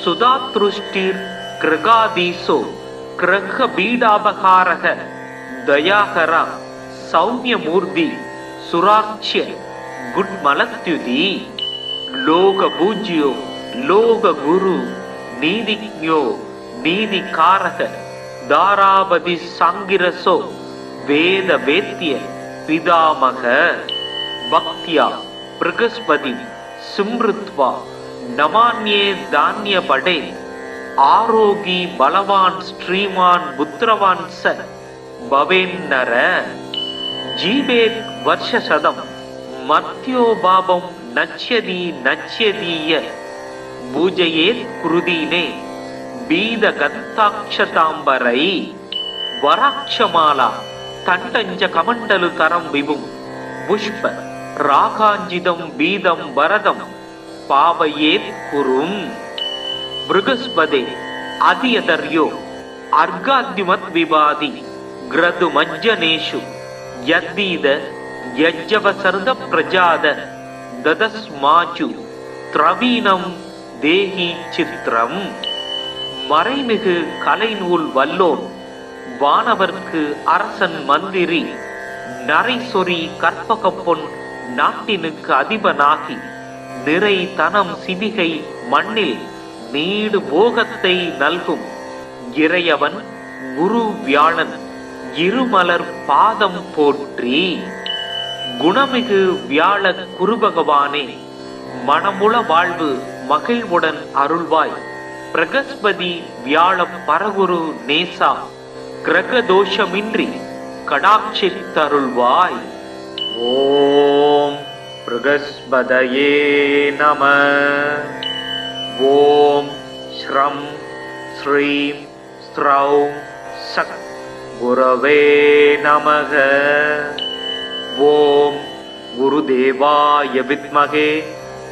சுதாத்ருஷ்டிர் கிரகாதீசோ கிரக பீடாபகாரக தயாகரா சௌமியமூர்த்தி சுராட்சிய குட்மலத்யுதி லோக பூஜ்யோ லோக குரு நீதிஜ்ஞோ நீதிகாரக தாராபதி சாங்கிரசோ வேத வேத்திய பிதாமக பக்தியா பிரகஸ்பதி சிம்ருத்வா நமான்யே தானிய படே ஆரோகி பலவான் ஸ்ரீமான் புத்திரவான் ச பவேன்னர ஜீவேத் வர்ஷசதம் மர்த்தியோ பாபம் நச்யதி நச்யதீய பூஜையேத் குருதீனே பீதகந்தாட்சதாம்பரை வராட்சமாலா தண்டஞ்ச கமண்டலு தரம் விபும் புஷ்ப ராகாஞ்சிதம் பீதம் வரதம் பாவையேத் குரும். பிருகஸ்பதே அதியதர்யோ அர்காத்யுமத் விவாதி கிரது மஜ்ஜனேஷு யத்தீத யஜ்ஜவசர்த பிரஜாத ததஸ்மாச்சு திரவீனம் தேகி சித்திரம். மறைமிகு கலைநூல் வல்லோன் வானவர்க்கு அரசன் மந்திரி நரைசொரி கற்பகப்பொன் நாட்டினுக்கு அதிபனாகி நிறை தனம் சிவிகை மண்ணில் நீடு போகத்தை நல்கும் இறையவன் குரு வியாழன் இருமலர் பாதம் போற்றி. குணமிகு வியாழ குருபகவானே மனமுள வாழ்வு மகிழ்வுடன் அருள்வாய். பிரகஸ்பதி வியாழ பரகுரு நேசா கிரகதோஷமின்றி கடாட்சித்தருள்வாய். ஓம் பிரகஸ்பதயே நம. ஓம் ஸ்ரம் ஸ்ரீம் ஸ்ரௌம் சக் குரவே நமக. ஓம் குருதேவாய வித்மகே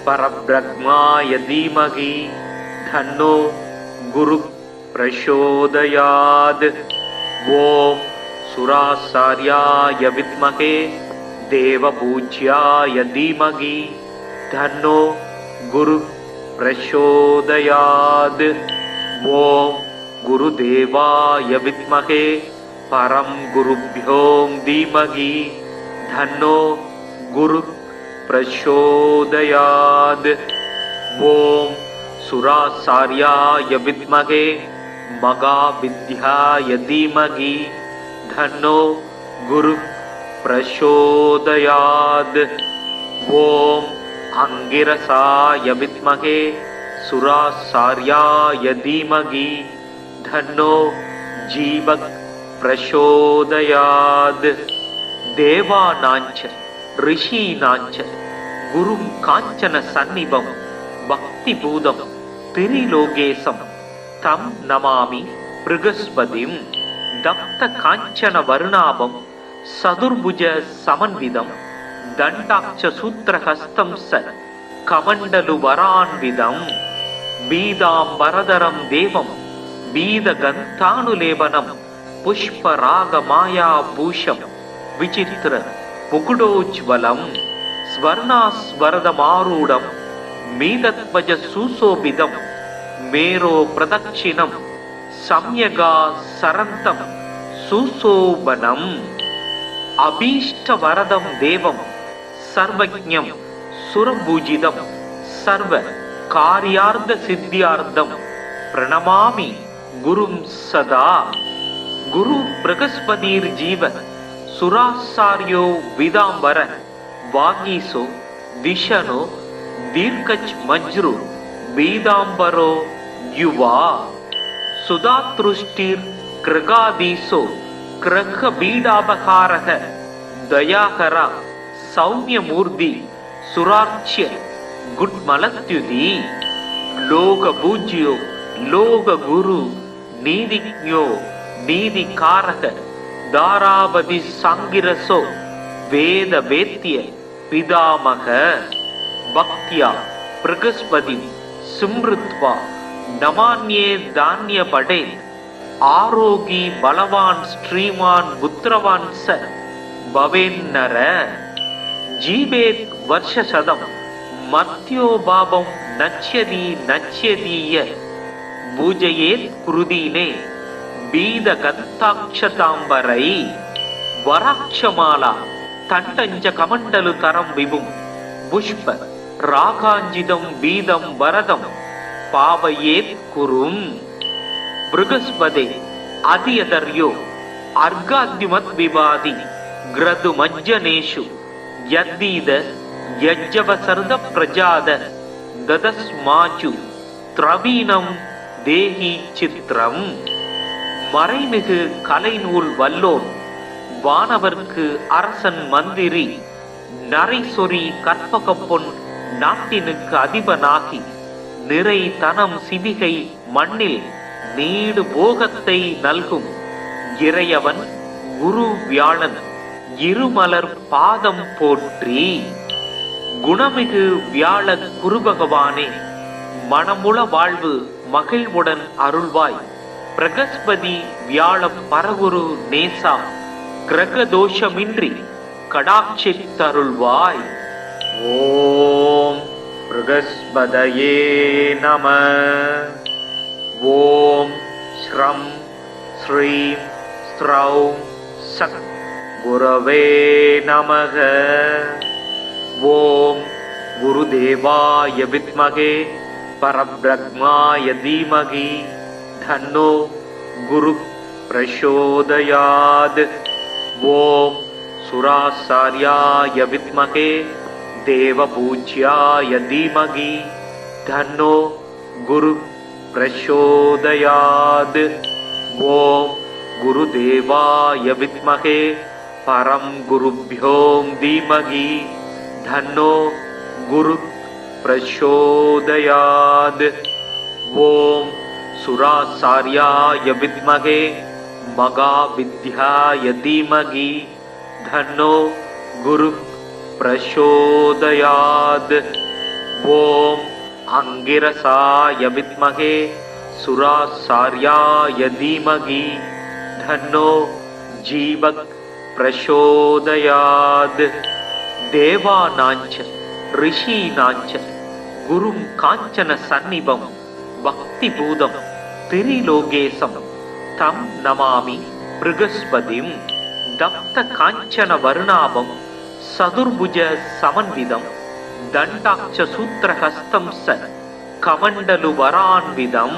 பரப்ரக்மாய தீமகி தன்னோ குரு பிரசோதயாத். ஓம் சுராசார்யாய வித்மகே தேவபூஜ்யாய தீமகி தன்னோ குரு பிரசோதயாத். ஓம் குருதேவாய வித்மகே பரம் குருப்யோம் தீமகி தன்னோ குரு பிரசோதயாத். ஓம் சுராசார்யாய வித்மகே மகாவித்யாய தீமகி தன்னோ குரு பிரசோதயாத். ஓம் அங்கிரசாய வித்மகே சுராசார்யாய தீமகி தன்னோ ஜீவக் பிரசோதயாத். தேவானாஞ்ச ரிஷீனாஞ்ச குரும் காஞ்சன சந்நிபம் பக்தி பூதம் திரிலோகேசம் தம் நமாமி பிருகஸ்பதிம். தப்த காஞ்சன வருணாபம் சதுர்புஜ சமன்விதம் தண்டாட்ச சூத்திரஹஸ்தம் ச கமண்டலு வரான்விதம் பீதாம்பரதரம் தேவம் பீதகந்தானுலேபனம் புஷ்பராக மாயாபூஷம் விசித்திர முகுடோஜ்வலம் ஸ்வர்ணாஸ்வரதமாரூடம் மீதத்வஜ சுசோபிதம் மேரோ பிரதட்சிணம் சம்யகா சரந்தம் சுசோபனம் அபீஷ்டவரதம் தேவம் சர்வஜ்ஞம் சுரபூஜிதம் சர்வ காரியார்த்த சித்தியார்த்தம் பிரணமாமி குரும் சதா. குரு பிரகஸ்பதிர் ஜீவ சுராசாரியோ விதாம்பர வாகீசோ திஷனோ தீர்க்கச் மஜ்ரு பீதாம்பரோ யுவா. சுதாத்ருஷ்டிர் கிரகாதீசோ கிரக பீடாபகாரக தயாகரா சௌமியமூர்த்தி சுரார்ச்சிய குட்மலத்யுதி. லோக பூஜ்யோ லோக குரு நீதிஜ்ஞோ நீதிகாரக தாராபதி சாங்கிரசோ வேத வேத்திய பிதாமக. பக்தியா பிரகஸ்பதி சிம்ருத்வா நமான்யே தானிய படே ஆரோகி பலவான் ஸ்ரீமான் புத்திரவான் ச பவேன்னர. ஜீவேத் வர்ஷசதம் மத்யோ பாபம் நச்யதி நச்யதீய பூஜையேத் குருதீனே பீத கந்தாட்சதாம்பரை. வராட்சமாலா தண்டஞ்ச கமண்டலு தரம் விபும் புஷ்ப ராகாஞ்சிதம் பீதம் வரதம் பாவையேத் குரும். பிருகஸ்பதே அதியதர்யோ அர்காத்யுமத் விவாதி கிரது மஜ்ஜனேஷு யத்தீத யஜ்ஜவசர்த பிரஜாத ததஸ்மாச்சு த்ரவீனம் தேஹி சித்ரம். மறைமிகு கலைநூல் வல்லோன் வானவர்க்கு அரசன் மந்திரி நரைசொரி கற்பகப்பொன் நாட்டினுக்கு அதிபனாகி நிறை தனம் சிவிகை மண்ணில் நீடு போகத்தை நல்கும் இறையவன் குரு வியாழன் இருமலர் பாதம் போற்றி. குணமிகு வியாழ குருபகவானே மனமுள வாழ்வு மகிழ்வுடன் அருள்வாய். பிரகஸ்பதி வியாழ பரகுரு நேசா கிரக தோஷமின்றி கடாட்சித்தருள்வாய். ஓம் பிரகஸ்பதயே நம. ஓம் ஸ்ரம் ஸ்ரீம் ஸ்ரௌம் சக் குரவே நமக. ஓம் குருதேவாய வித்மகே பரப்ரக்மாய தீமகி தன்னோ குரு பிரசோதயாத். ஓம் சுராசார்யாய வித்மகே தேவபூஜ்யாய தீமகி தன்னோ குரு பிரசோதயாத். ஓம் குருதேவாய வித்மகே பரம் குருப்யோம் தீமகி தன்னோ குரு பிரசோதயாத். ஓம் சுராசார்யாய வித்மகே மகாவித்யாய தீமகி தன்னோ குரு பிரசோதயாத். ஓம் அங்கிரசாய வித்மகே சுராசார்யாய தீமகி தன்னோ ஜீவக் பிரசோதயாத். தேவானாஞ்ச ரிஷீனாஞ்ச குரும் காஞ்சன சந்நிபம் பக்தி பூதம் திரிலோகேசம் தம் நமாமி பிருகஸ்பதிம். தப்த காஞ்சன வருணாபம் சதுர்புஜ சமன்விதம் தண்டாட்ச சூத்திரஹஸ்தம் ச கமண்டலு வரான்விதம்.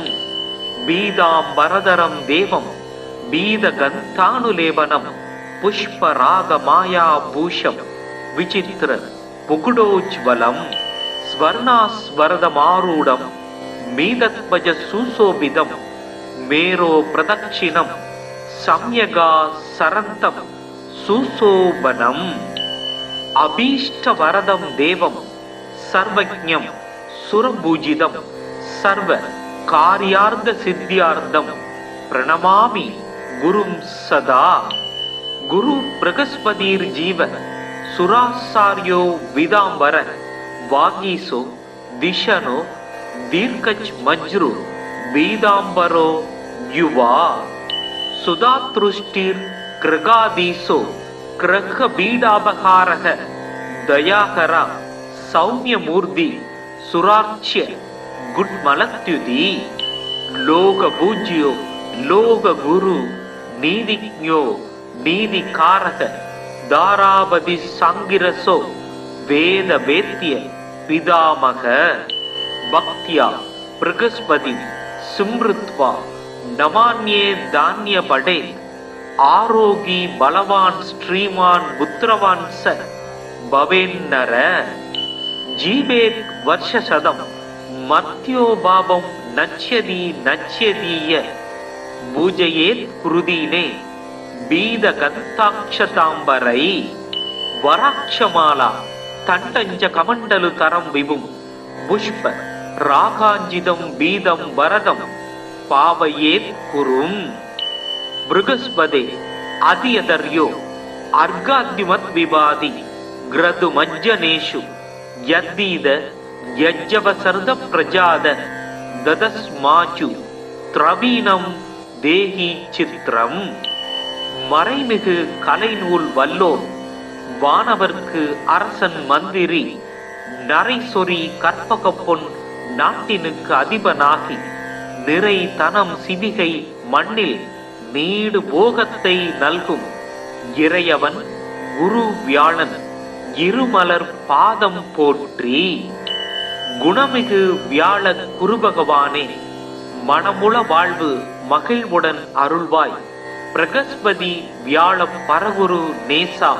பீதாம்பரதரம் தேவம் பீத கந்தானுலேபனம் புஷ்பராக மாயா பூஷம் விசித்திர முகுடோஜ்வலம். ஸ்வர்ணாஸ்வரதமாரூடம் மீதத்வஜ சுசோபிதம் மேரோ பிரதட்சிணம் சம்யகா சரந்தம் சுசோபனம். அபீஷ்டவரதம் தேவம் சர்வஜ்ஞம் சுரபூஜிதம் சர்வ காரியார்த்த சித்தியார்த்தம் பிரணமாமி குரும் சதா. குரு பிரகஸ்பதிர் ஜீவ சுராசாரியோ விதாம்பர வாகீசோ திஷனோ தீர்க்கச் மஜ்ரு பீதாம்பரோ யுவா. சுதாத்ருஷ்டிர் கிரகாதீசோ கிரக பீடாபகாரக தயாகரா சௌமியமூர்த்தி சுரார்ச்சிய குட்மலத்யுதி. லோக பூஜ்யோ லோக குரு நீதிஜ்ஞோ நீதிகாரக தாராபதி சாங்கிரசோ வேத வேத்திய பிதாமக. பக்தியா பிரகஸ்பதி सिमृत्वा नमान्ये धान्य पडे आरोगी बलवान श्रीमान पुत्रवान स भवेन्नर जीवेत् वर्ष शतम मर्त्यो भावं नच्यति नच्यतीय पूजयेत् कुरुदीने बीद गन्ताक्षतांबरै वराक्षमाला तंडंज कमंडलु तरं विभुं पुष्प रागांजितं बीदं वरदं पावयेत् कुरुं बृहस्पते अधियदर्यो अर्घाद्युमत् विवादि ग्रदु मज्जनेषु यद्दीद यज्जवसर्द प्रजाद ददस्माचु திரவீனம் தேகி சித்திரம் மறைமிகு கலைநூல் வல்லோன் வானவர்க்கு அரசன் மந்திரி நரைசொரி கற்பகப்பொன் நாட்டினுக்கு அதிபனாகி நிறை தனம் சிவிகை மண்ணில் நீடு போகத்தை நல்கும் இறையவன் குரு வியாழன் இருமலர் பாதம் போற்றி. குணமிகு வியாழ குருபகவானே, மனமுள வாழ்வு மகிழ்வுடன் அருள்வாய். பிரகஸ்பதி வியாழ பரகுரு நேசா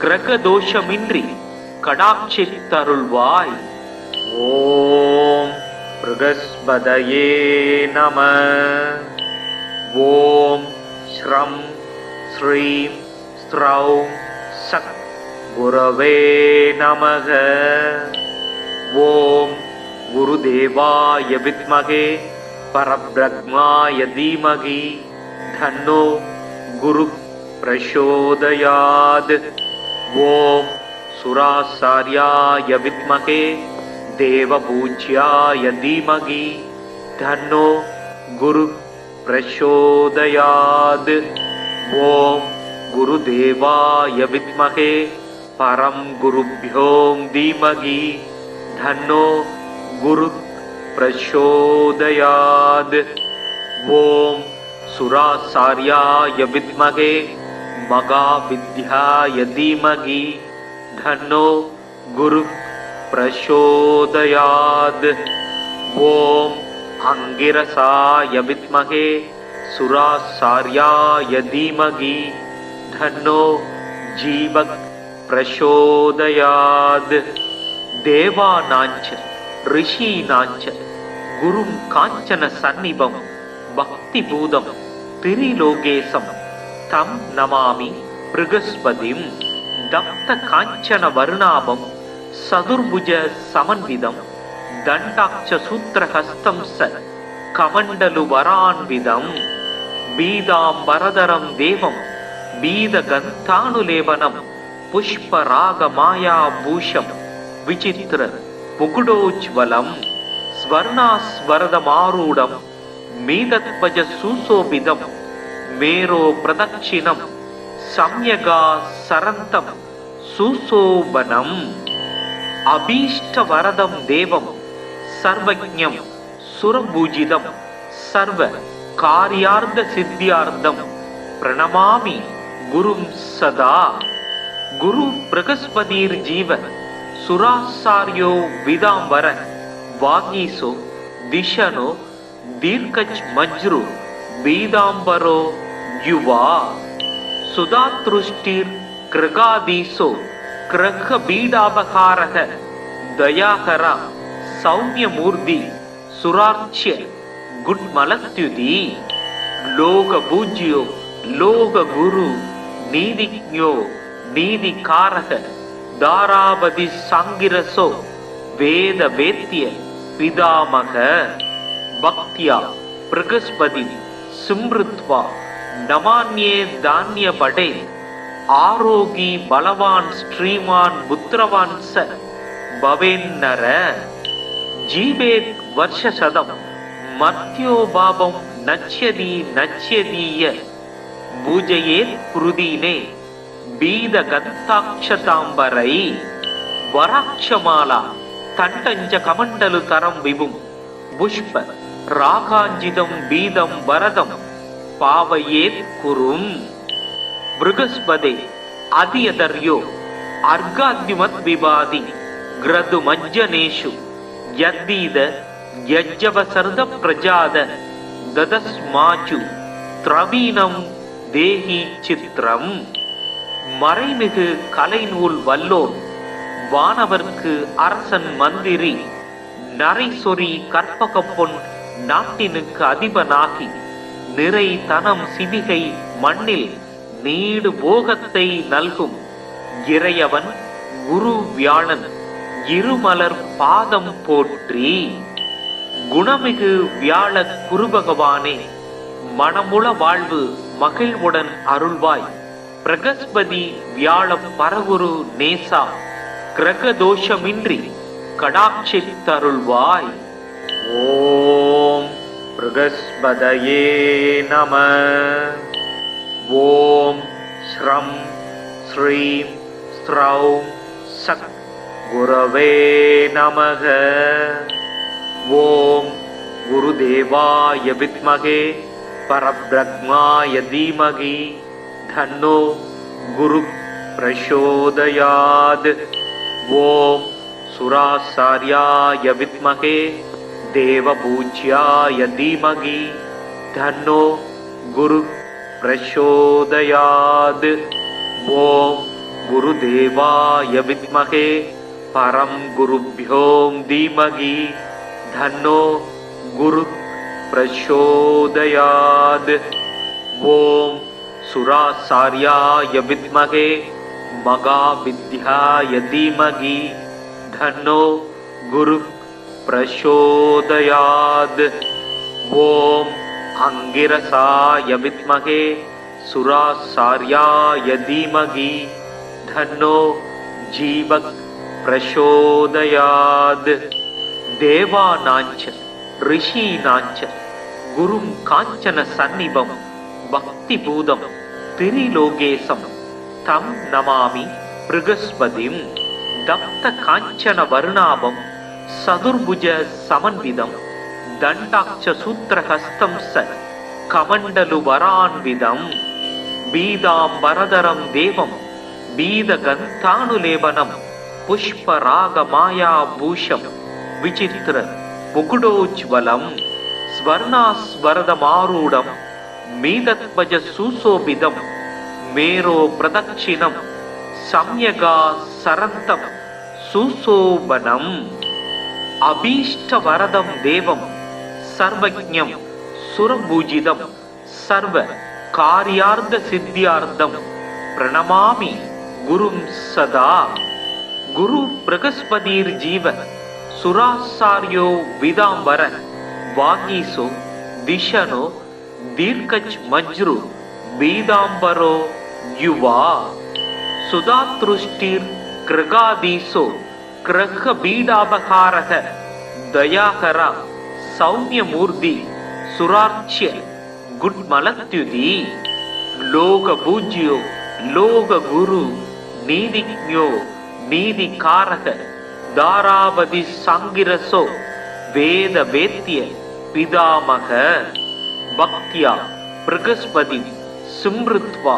கிரக தோஷமின்றி கடாட்சித்தருள்வாய். ஓம் பிரகஸ்பதயே நம. ஓம் ஸ்ரம் ஸ்ரீம் ஸ்ரௌம் சக் குரவே நமக. ஓம் குருதேவாய வித்மகே परब्रह्माय धीमहि धन्नो गुरु प्रचोदयात्. ओम सुराचार्याय विद्महे देवपूज्याय धीमहि धन्नो गुरु प्रचोदयात्. ओम गुरुदेवाय विद्महे परम गुरुभ्यो धीमहि धन्नो गुरु प्रचोदयात्. ओम सुराचार्याय विद्महे महाविद्याय धीमहि धन्नो गुरु प्रचोदयात्. ओम अंगिरसाय विद्महे सुराचार्याय धीमहि धन्नो जीव प्रचोदयात्. देवानांच ऋषीनांच गुरुं कांचन सन्निभं भक्तिभूतं त्रिलोकेशं तं नमामि बृहस्पतिं. दत्त कांचन वर्णाभं सदुर्भुज समन्वितं दण्डाक्ष सूत्रहस्तं स कमण्डलु वरान्वितं बीदाम्बरधरं देवं बीदगन्तानुलेपनं पुष्परागमायाभूषं विचित्र मुकुटोज्ज्वलं स्वर्णास्वरदमारूढं मीदध्वज सुशोभितं मेरो प्रदक्षिणं सम्यगा सरन्तं सुशोभनम् अभीष्टवरदं देवं सर्वज्ञं सुरपूजितं सर्व कार्यार्थसिद्ध्यार्थं प्रणमामि गुरुं सदा. गुरु बृहस्पतिर्जीव सुराचार्यो विदांबर वागीसो दिशनो दीर्घच मज्रु बीदांबरो युवा सुधातृष्टिर कृगादीसो कृख बीडाबकारः दयाकरा सौम्यमूर्ति सुरार्च्य गुड्मलत्युति लोक पूज्यो लोक गुरु नीतिज्ञो नीतिकारः दारावधि सांगिरसो वेद वेद्य पितामह. भक्त्या बृहस्पति स्मृत्वा नमान्ये धान्य पडे आरोगी बलवान श्रीमान पुत्रवान स भवेन्नर जीवेत् वर्ष शतम मर्त्यो भावं नच्यति नच्यतीय पूजयेत् कुरुदीने बीद गन्ताक्षतांबरै वराक्षमाला तंडंज कमंडलु तरं विभुं पुष्प रागांजितं बीदं वरदं पावयेत् कुरुं. बृहस्पते अधियदर्यो अर्घाद्युमत् विवादि ग्रदु मज्जनेषु यद्दीद யஜ்ஜவசர்த பிரஜாத ததஸ்மாச்சு திரவீணம் தேஹி சித்திரம். மறைமிகு கலைநூல் வல்லோன் வானவர்க்கு அரசன் மந்திரி நரைசொரி கற்பக பொன் நாட்டினுக்கு அதிபனாகி நிறை தனம் சிவிகை மண்ணில் நீடு போகத்தை நல்கும் இறையவன் குரு வியாழன் இருமலர் பாதம் போற்றி. குணமிகு வியாழ குருபகவானே, மனமுள வாழ்வு மகிழ்வுடன் அருள்வாய். பிரகஸ்பதி வியாழ பரகுரு நேசா கிரக தோஷமின்றி கடாட்சித்தருள்வாய். ஓம் பிரகஸ்பதயே நம. ஓம் ஸ்ரம் ஸ்ரீம் ஸ்ரௌம் சக் குரவே நமக. ஓம் குருதேவாய வித்மகே பரப்ரக்மாய தீமகி தன்னோ குரு பிரசோதயாத். ஓம் சுராசார்யாய வித்மகே தேவபூஜ்யாய தீமகி தன்னோ குரு பிரசோதயாத். ஓம் குருதேவாய வித்மகே பரம் குருப்யோம் தீமகி தன்னோ குரு பிரசோதயாத். ஓம் சுராசார்யாய வித்மகே மகாவித்யாய தீமகி தன்னோ குரு பிரசோதயாத். ஓம் அங்கிரசாய வித்மகே சுராசார்யாய தீமகி தன்னோ ஜீவக் பிரசோதயாத். தேவானாஞ்ச ரிஷீனாஞ்ச குரும் காஞ்சன சந்நிபம் பக்தி பூதம் திரிலோகேசம் தம் நமாமி பிருகஸ்பதிம். தப்த காஞ்சன வருணாபம் சதுர்புஜ சமன்விதம் தண்டாட்ச சூத்திரஹஸ்தம் ச கமண்டலு வரான்விதம். பீதாம்பரதரம் தேவம் பீதகந்தானுலேபனம் புஷ்பராக மாயாபூஷம் விசித்திர முகுடோஜ்வலம். ஸ்வர்ணாஸ்வரதமாரூடம் மீதத்வஜ சுசோபிதம் மேரோ பிரதட்சிணம் சம்யகா சரந்தம் சுசோபனம். அபீஷ்டவரதம் தேவம் சர்வஜ்ஞம் சுரபூஜிதம் சர்வ காரியார்த்த சித்தியார்த்தம் பிரணமாமி குரும் சதா. குரு பிரகஸ்பதிர் ஜீவ சுராசார்யோ விதாம்பர வாகீசோ திஷனோ தீர்க்கச் மஜ்ரு பீதாம்பரோ யுவா. சுதாத்ருஷ்டிர் கிரகாதீசோ கிரக பீடாபகாரக தயாகரா சௌமியமூர்த்தி சுரார்ச்சிய குட்மலத்யுதி. லோக பூஜ்யோ லோக குரு நீதிஜ்ஞோ நீதிகாரக தாராபதி சங்கிரசோ வேத வேத்திய பிதாமக. பக்தியா பிரகஸ்பதி சிம்ருத்வா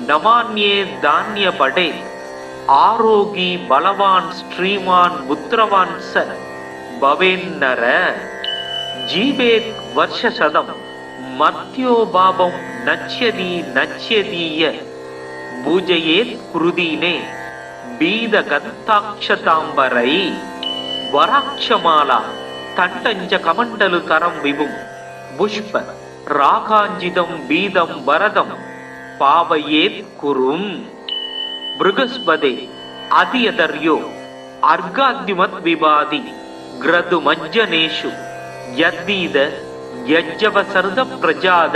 நமான்யே தானிய படே ஆரோகி பலவான் ஸ்ரீமான் புத்திரவான் ச பவேன்னர. ஜீவேத் வர்ஷசதம் மர்த்யோ பாபம் நச்யதி நச்யதீய பூஜையேத் குருதீனே பீதகந்தாட்சதாம்பரை. வராட்சமாலா தண்டஞ்ச கமண்டலு தரம் விபும் புஷ்ப ராகாஞ்சிதம் பீதம் வரதம் பாவையேத் குரும். பிருகஸ்பதே அதியதர்யோ அர்காத்யுமத் விபாதி கிரது மஜ்ஜனேஷு யத்தீத யஜ்ஜவசர்த பிரஜாத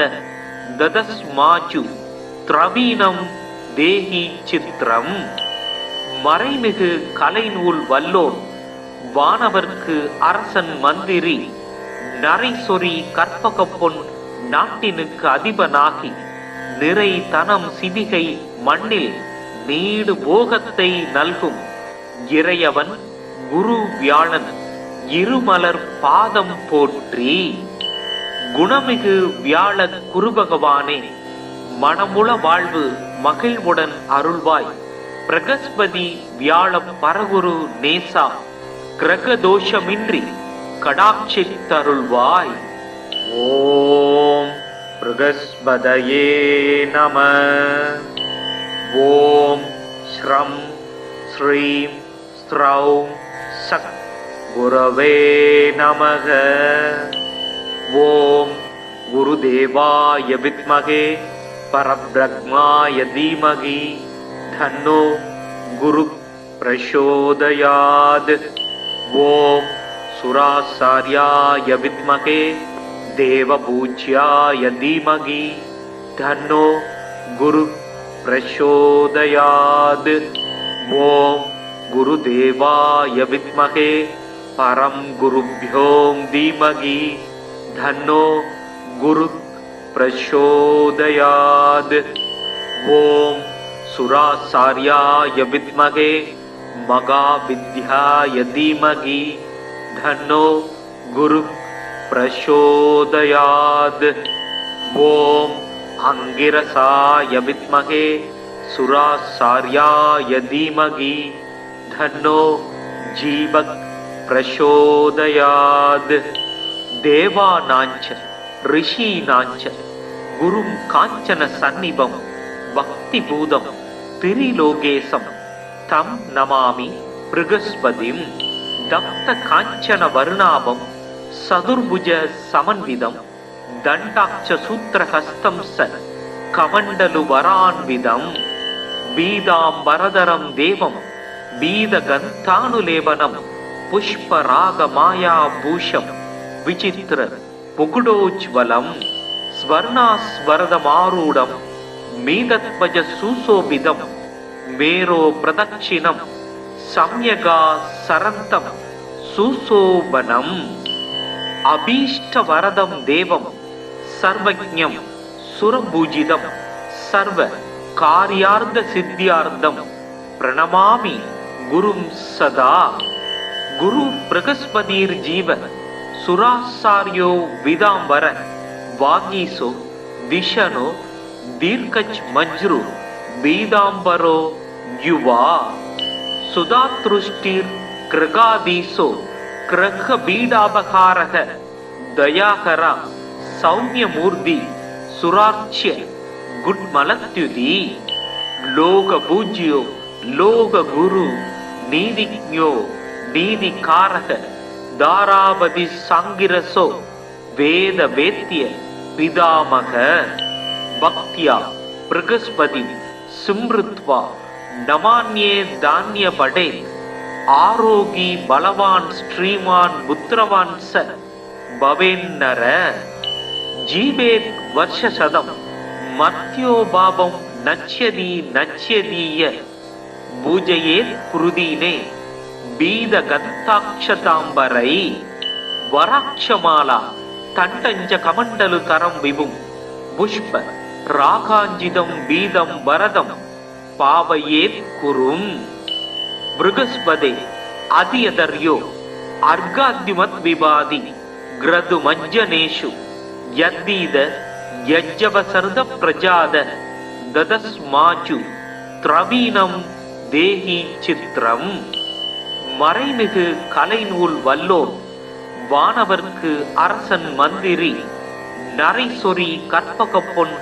ததஸ்மாச்சு திரவீணம் தேஹி சித்திரம். மறைமிகு கலைநூல் வல்லோன் வானவர்க்கு அரசன் மந்திரி நரைசொரி கற்பக பொன் நாட்டினுக்கு அதிபனாகி நிறை தனம் சிவிகை மண்ணில் நீடு போகத்தை நல்கும் இறையவன் குரு வியாழன் இருமலர் பாதம் போற்றி. குணமிகு வியாழ குருபகவானே, மனமுள வாழ்வு மகிழ்வுடன் அருள்வாய். பிரகஸ்பதி வியாழ பரகுரு நேசா கிரக தோஷமின்றி கடாட்சித்தருள்வாய். ஓம் ப்ருகஸ்பதயே நம. ஓம் ஸ்ரம் ஸ்ரீம் ஸ்ரௌம் சக் குரவே நமக. ஓம் குருதேவாய வித்மகே பரப்ரக்மாய தீமகி தன்னோ குரு பிரசோதயாத். ஓம் சுராசார்யாய வித்மகே தேவபூஜ்யாய தீமகி தன்னோ குரு பிரசோதயாத். ஓம் குருதேவாய வித்மகே பரம் குருப்யோம் தீமகி தன்னோ குரு பிரசோதயாத். ஓம் சுராசார்யாய வித்மகே மகாவித்யாய தீமகி தன்னோ குரு பிரசோதயாத். ஓம் அங்கிரசாய வித்மகே சுராசார்யாய தீமகி தன்னோ ஜீவக் பிரசோதயாத். தேவானாஞ்ச ரிஷீனாஞ்ச குரும் காஞ்சன சந்நிபம் பக்தி பூதம் திரிலோகேசம் தம் நமாமி ப்ருகஸ்பதிம். தப்த காஞ்சன வருணாபம் சதுர்புஜ சமன்விதம் தண்டாட்ச சூத்திரஹஸ்தம் ச கமண்டலு வரான்விதம் பீதாம்பரதரம் தேவம் பீதகந்தானுலேபனம் புஷ்பராக மாயாபூஷம் விசித்திர முகுடோஜ்வலம் ஸ்வர்ணாஸ்வரதமாரூடம் மீதத்வஜ சுசோபிதம் மேரோ பிரதட்சிணம் சம்யகா சரந்தம் சுசோபனம் அபீஷ்டவரதம் தேவம் சர்வஜ்ஞம் சுரபூஜிதம் சர்வ காரியார்த்த சித்தியார்த்தம் பிரணமாமி குரும் சதா. குரு ப்ருகஸ்பதிர் ஜீவ சுராசார்யோ விதாம்பர வாகீசோ திஷனோ தீர்க்கச் மஜ்ரு பீதாம்பரோ யுவா சுதாத்ருஷ்டிர் கிருகாதீசோ கிரக பீடாபகாரக தயாகரா சௌமியமூர்த்தி சுரார்ச்சிய குட்மலத்யுதி. லோக பூஜ்யோ லோக குரு நீதிஜ்ஞோ நீதிகாரக தாராபதி சாங்கிரசோ வேத வேத்திய பிதாமக. பக்தியா ப்ருகஸ்பதி சிம்ருத்வா நமான்யே தான்ய படே ஆரோகி பலவான் ஸ்ரீமான் புத்திரவான் ச பவேன்னர. ஜீவேத் வர்ஷசதம் மர்த்யோ பாபம் நச்யதி நச்யதீய பூஜையேத் குருதீனே பீதகந்தாக்ஷதாம்பரை. வராட்சமாலா தண்டஞ்ச கமண்டலு தரம் விபும் புஷ்ப ராகாஞ்சிதம் பீதம் வரதம் பாவையேத் குரும். ப்ருகஸ்பதே அதியதர்யோ அர்காத்யுமத் விபாதி கிரது மஜ்ஜனேஷு யத்தீத யஜ்ஜவசர்த பிரஜாத ததஸ்மாச்சு த்ரவீனம் தேஹி சித்ரம். மறைமிகு கலைநூல் வல்லோன் வானவர்க்கு அரசன் மந்திரி நரைசொரி கற்பக பொன்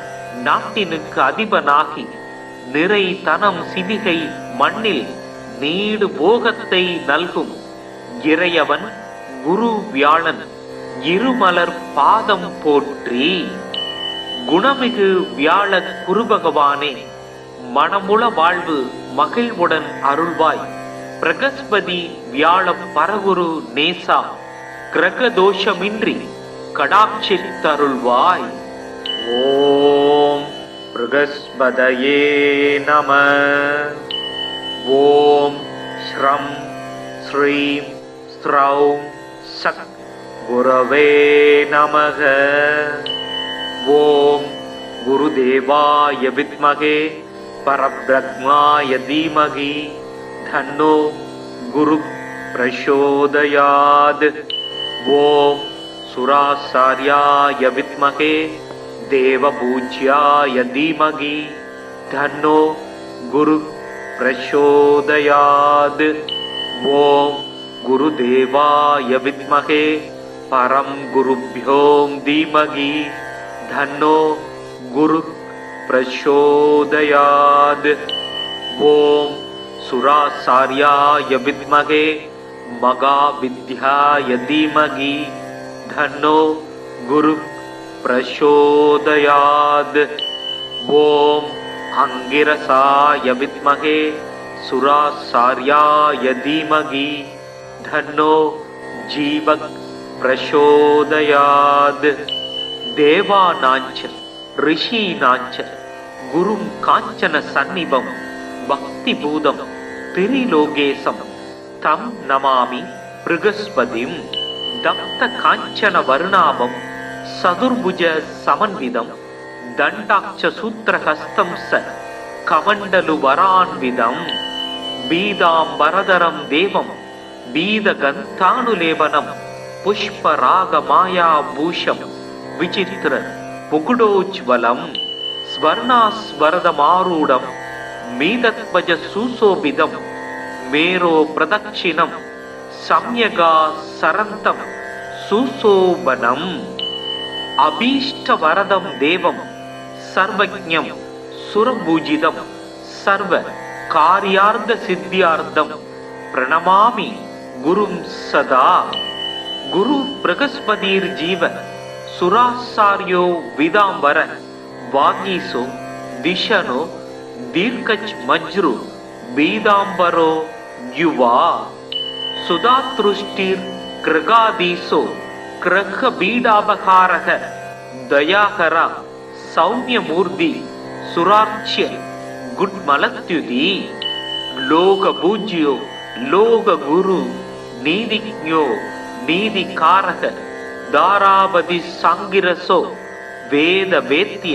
நாட்டினுக்கு அதிபனாகி நிறை தனம் சிவிகை மண்ணில் நீடு போகத்தை நல்கும் இறையவன் குரு வியாழன் இருமலர் பாதம் போற்றி. குணமிகு வியாழ குருபகவானே மனமுள வாழ்வு மகிழ்வுடன் அருள்வாய். ப்ருகஸ்பதி வியாழ பரகுரு நேசா கிரக தோஷமின்றி கடாட்சித்தருள்வாய். ஓம் ப்ருகஸ்பதயே நம. ஓம் ஸ்ரம் ஸ்ரீம் ஸ்ரௌம் சக் குரவே நமக. ஓம் குருதேவாய வித்மகே பரப்ரக்மாய தீமகி தன்னோ குரு பிரசோதயாத். ஓம் சுராசார்யாய வித்மகே தேவபூஜ்யாய தீமகி தன்னோ குரு பிரசோதயாத். ஓம் गुरुदेवाय विद्महे परं गुरुभ्यो धीमहि धन्नो गुरु प्रचोदयात्। ओम सुराचार्याय विद्महे महाविद्याय धीमहि धन्नो गुरु प्रचोदयात्। ओम अंगिरसाय विद्महे सुराचार्याय धीमहि धन्नो जीवक प्रचोदयात्। देवानांच ऋषीनांच गुरुं कांचन सन्निभं भक्तिभूतं त्रिलोकेशं तं नमामि बृहस्पतिं। दत्त कांचन वर्णाभं सदुर्भुज समन्वितं दण्डाक्ष सूत्रहस्तं स कमण्डलु वरान्वितं बीदाम्बरधरं देवं बीदगन्धानुलेपनं पुष्परागमायाभूषं विचित्र मुकुटोज्ज्वलं स्वर्णास्वरदमारूढं मीदध्वज सुशोभितं मेरो प्रदक्षिणं सम्यगा सरन्तं सुशोभनम् अभीष्टवरदं देवं सर्वज्ञं सुरपूजितं सर्व कार्यार्थसिद्ध्यार्थं प्रणमामि गुरुं सदा। गुरु बृहस्पतिर्जीव सुराचार्यो विदाम्बर वागीसो दिशनो दीर्घज्मज्रु बीदाम्बरो युवा सुधातृष्टिर् कृगादीसो क्रखबीडापहारः दयाकर सौम्यमूर्ति सुरार्च्य गुड्मलत्युति लोकपूज्यो लोकगुरु नीतिज्ञो नीतिकारक दारापति सांगिरसो वेद वेद्य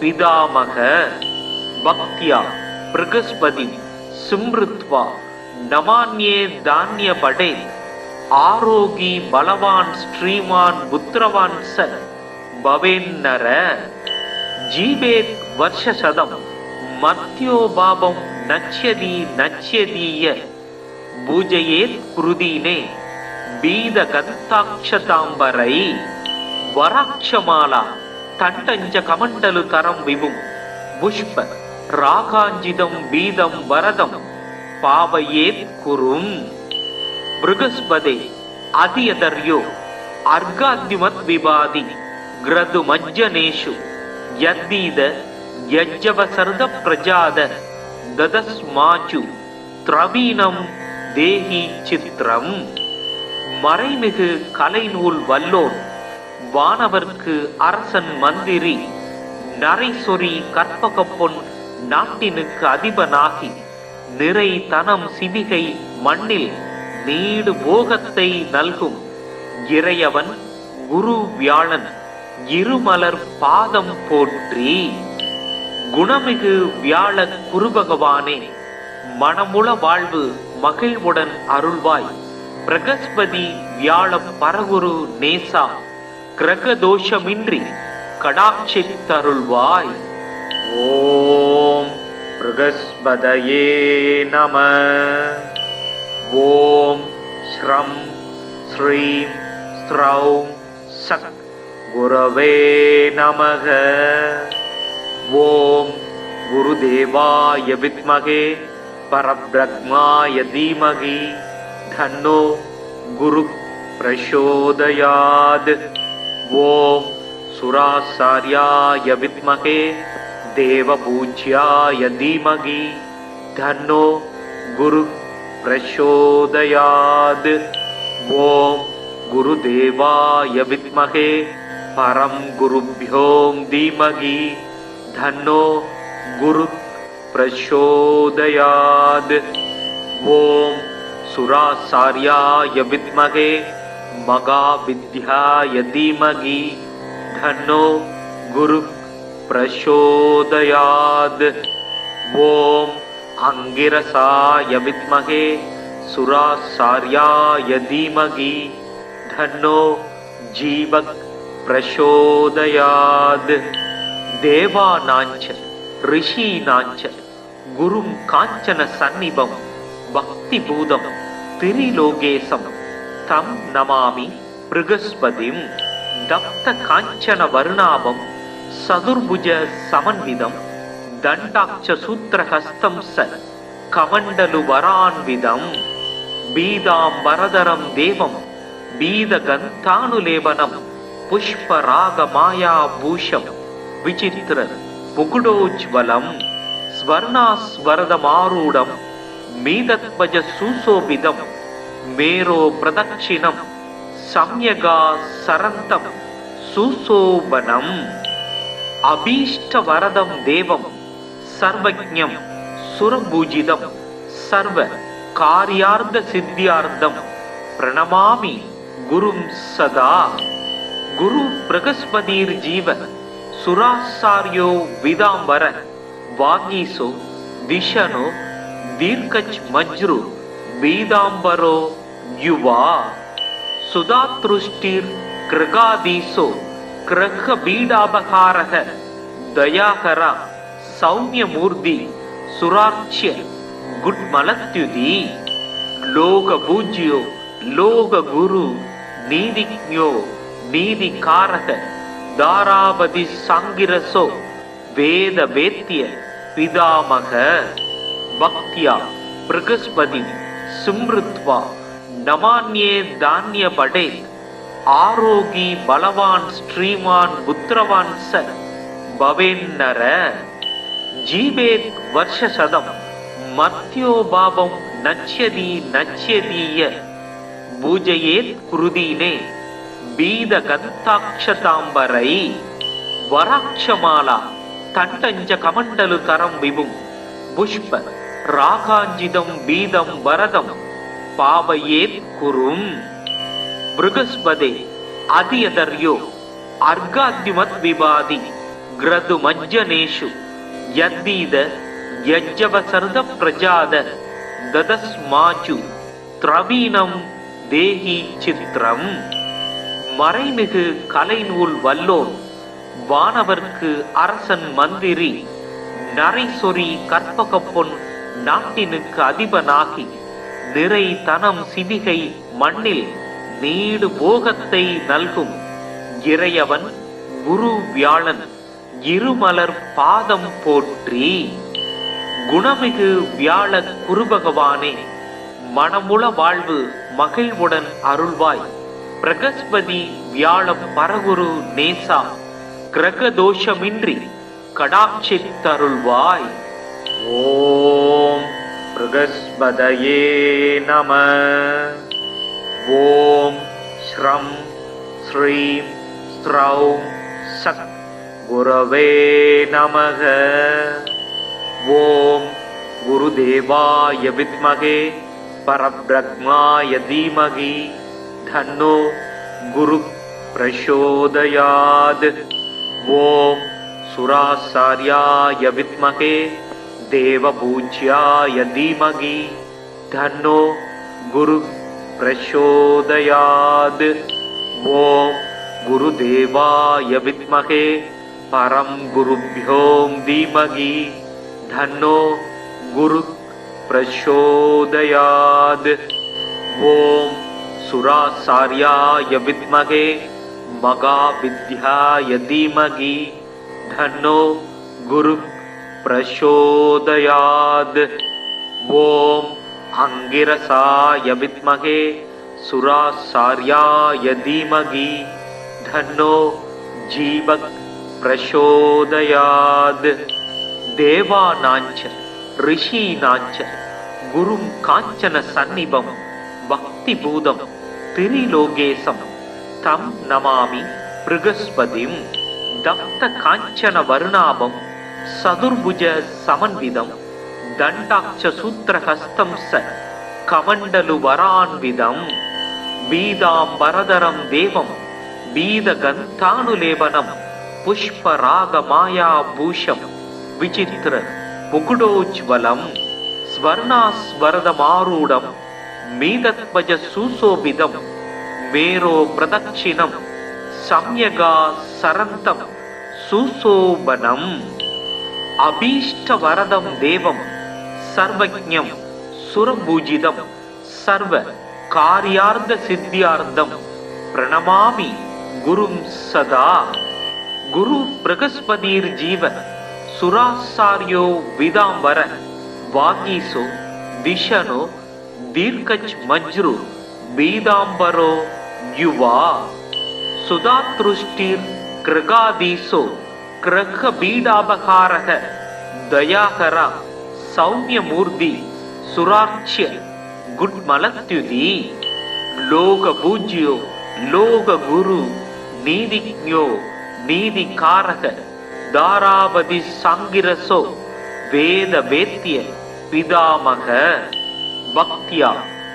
पितामह भक्त्या बृहस्पति स्मृत्वा नमान्ये धान्य पडे आरोगी बलवान श्रीमान पुत्रवान स भवेन्नर जीवेत् वर्षशतं मर्त्यो भावं नच्यति नच्यतीय पूजयेत् कृदीने बीदगन्ताक्षताम्बरै वराक्षमाला तण्डञ्च कमण्डलु तरं विभुं पुष्प रागाञ्जितं बीदं वरदं पावयेत् कुरुं। बृहस्पते अधियदर्यो अर्घाद्युमत् विभाति ग्रदुमज्जनेषु यद्दीद यज्जवसर्द प्रजाद ददस्माचु த்ரவீனம் தேஹி சித்திரம். மறைமிகு கலைநூல் வல்லோன் வானவர்க்கு அரசன் மந்திரி நரைசொரி கற்பகப்பொன் நாட்டினுக்கு அதிபனாகி நிறை தனம் சிவிகை மண்ணில் நீடு போகத்தை நல்கும் இறையவன் குரு வியாழன் இருமலர் பாதம் போற்றி. குணமிகு வியாழ குருபகவானே, மனமுள வாழ்வு மகிழ்வுடன் அருள்வாய். பிரகஸ்பதி வியாழ பரகுரு நேசா, கிரக தோஷமின்றி கடாட்சித்தருள்வாய். ஓம் பிரகஸ்பதயே நம. ஓம் ஸ்ரம் ஸ்ரீம் ஸ்ரௌம் சக் குரவே நமக. ஓம் குருதேவாய வித்மகே பரப்ரத்மாய தீமகி தன்னோ குரு பிரசோதயாத். ஓம் சுராசார்யாய வித்மகே தேவபூஜ்யாய தீமகி தன்னோ குரு பிரசோதயாத். ஓம் குருதேவாய வித்மகே பரம் குருப்யோ தீமகி தன்னோ குரு பிரசோதயாத். ஓம் சுராசார்யாய வித்மகே மகாவித்யாய தீமகி தன்னோ குரு பிரசோதயாத். ஓம் அங்கிரசாய வித்மகே சுராசார்யாய தீமகி தன்னோ ஜீவக் பிரசோதயாத். தேவானாஞ்ச ரிஷீனாஞ்ச குரும் காஞ்சன சந்நிபம் பக்திபூதம் திரிலோகேசம் தம் நமாமி பிருகஸ்பதிம் தப்த காஞ்சன வருணாபம் சதுர்புஜ சமன்விதம் தண்டாட்ச சூத்திரஹஸ்தம் ச கமண்டலு வரான்விதம் பீதாம்பரதரம் தேவம் பீதகந்தானுலேபனம் புஷ்பராக மாயாபூஷம் விசித்திர முகுடோஜ்வலம் ஸ்வர்ணாஸ்வரதமாரூடம் மீதத்வஜ சுசோபிதம் மேரோ பிரதட்சிணம் சம்யகா சரந்தம் சுசோபனம் அபீஷ்டவரதம் தேவம் சர்வஜ்ஞம் சுரபூஜிதம் சர்வ காரியார்த்த சித்தியார்த்தம் பிரணமாமி குரும் சதா. குரு பிரகஸ்பதிர் ஜீவ சுராசாரியோ விதாம்பர வாகீசோ திஷனோ தீர்க்கச் மஜ்ரு பீதாம்பரோ யுவா சுதாத்ருஷ்டிர் கிரகாதீசோ கிரக பீடாபகாரக தயாகரா சௌமியமூர்த்தி சுராட்சிய குட்மலத்யுதி லோக பூஜ்யோ லோக குரு நீதிஜ்ஞோ நீதிகாரக தாராபதி சாங்கிரசோ வேத வேத்திய பிதாமக பக்தியா பிரகஸ்பதி சிம்ருத்வா நமான்யே தானிய படே ஆரோகி பலவான் ஸ்ரீமான் புத்திரவான் ச பவேன்னர ஜீவேத் வர்ஷசதம் மத்யோ பாபம் நச்யதி நச்யதீய பூஜையேத் குருதீனே பீத கந்தாட்சதாம்பரை வராட்சமாலா தண்டஞ்ச கமண்டலு தரம் விபும் புஷ்ப ராகாஞ்சிதம் பீதம் வரதம் பாவையேத் குரும். பிருகஸ்பதே அதியதர்யோ அர்காத்யுமத் விவாதி கிரது மஜ்ஜனேஷு யத்தீத யஜ்ஜவசர்த பிரஜாத ததஸ்மாச்சு திரவீனம் தேகி சித்திரம். மறைமிகு கலைநூல் வல்லோன் வானவர்க்கு அரசன் மந்திரி நரைசொரி கற்பக பொன் நாட்டினுக்கு அதிபனாகி நிறை தனம் சிவிகை மண்ணில் நீடு போகத்தை நல்கும் இறையவன் குரு வியாழன் இருமலர் பாதம் போற்றி. குணமிகு வியாழ குருபகவானே மனமுள வாழ்வு மகிழ்வுடன் அருள்வாய். பிரகஸ்பதி வியாழம் பரகுரு நேசா கிரக தோஷமின்றி கடாட்சித்தருள்வாய். ஓம் பிரகஸ்பதயே நம. ஓம் ஸ்ரம் ஸ்ரீம் ஸ்ரௌம் சக் குரவே நமக. ஓம் குருதேவாய வித்மகே பரப்ரக்மாய தீமகி தன்னோ குரு பிரசோதயாத். ஓம் சுராசார்யாய வித்மகே தேவபூஜ்யாய தீமகி தன்னோ குரு பிரசோதயாத். ஓம் குருதேவாய வித்மகே பரம் குருப்யோம் தீமகி தன்னோ குரு பிரசோதயாத். ஓம் சுராசார்யாய வித்மகே மகாவித்யாய தீமகி தன்னோ குரு பிரசோதயாத். ஓம் அங்கிரசாய வித்மகே சுராசார்யாய தீமகி தன்னோ ஜீவக் பிரசோதயாத். தேவானாஞ்ச ரிஷீனாஞ்ச குரும் காஞ்சன சந்நிபம் பக்தி பூதம் திரிலோகேசம் தம் நமாமி பிருகஸ்பதிம் தப்த காஞ்சன வருணாபம் சதுர்புஜ சமன்விதம் தண்டாட்ச சூத்திரஹஸ்தம் ச கமண்டலு வரான்விதம் பீதாம்பரதரம் தேவம் பீதகந்தானுலேபனம் புஷ்பராக மாயாபூஷம் விசித்திர முகுடோஜ்வலம் ஸ்வர்ணாஸ்வரதமாரூடம் மீதத்வஜ சுசோபிதம் மேரோ பிரதட்சிணம் சம்யகா சரந்தம் சுசோபனம் அபீஷ்டவரதம் தேவம் சர்வஜ்ஞம் சுரபூஜிதம் சர்வ காரியார்த்த சித்தியார்த்தம் பிரணமாமி குரும் சதா. குரு பிரகஸ்பதிர் ஜீவ சுராசாரியோ விதாம்பர வாகீசோ திஷனோ தீர்க்கச் மஜ்ரு பீதாம்பரோ யுவா. சுதாத்ருஷ்டிர் கிருகாதீசோ கிரக பீடாபகாரக தயாகரா சௌமியமூர்த்தி சுராட்சிய குட்மலத்யுதி. லோக பூஜ்யோ லோக குரு நீதிஜ்ஞோ நீதிகாரக தாராபதி சாங்கிரசோ வேத வேத்திய பிதாமக. பக்தியா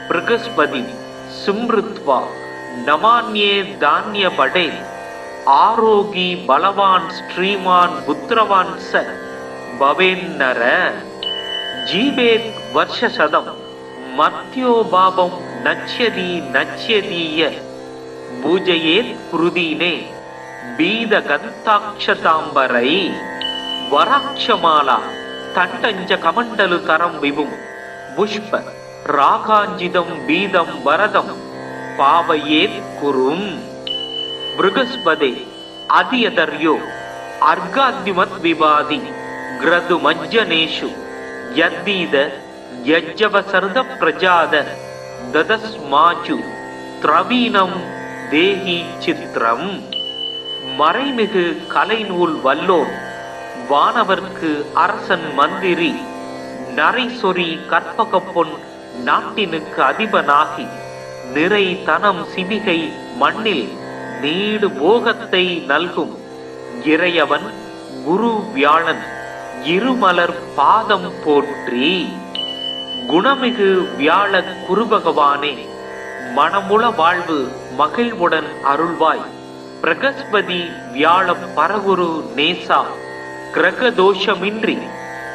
பிரகஸ்பதி சிம்ருத்வா நமான்யே தானிய படே ஆரோகி பலவான் ஸ்ரீமான் புத்திரவான் ச பவேன்னர. ஜீவேத் வர்ஷசதம் மத்யோ பாபம் நச்யதி நச்யதீய பூஜையேத் குருதீனே பீத கந்தாட்சதாம்பரை. வராட்சமாலா தண்டஞ்ச கமண்டலு தரம் விபும் புஷ்ப ராகாஞ்சிதம் பீதம் வரதம் பாவயேத் குரும். பிருகஸ்பதே அதியதர்யோ அர்காத்யுமத் விவாதி கிரது மஜ்ஜனேஷு யத்தீத யஜ்ஜவசர்த பிரஜாத ததஸ்மாச்சு த்ரவீனம் தேஹி சித்ரம். மறைமிகு கலைநூல் வல்லோன் வானவர்க்கு அரசன் மந்திரி நரைசொரி கற்பக பொன் நாட்டினுக்கு அதிபனாகி நிறை தனம் சிவிகை மண்ணில் நீடு போகத்தை நல்கும் இறையவன் குரு வியாழன் இருமலர் பாதம் போற்றி. குணமிகு வியாழ குருபகவானே மனமுள வாழ்வு மகிழ்வுடன் அருள்வாய். பிரகஸ்பதி வியாழ பரகுரு நேசா கிரகதோஷமின்றி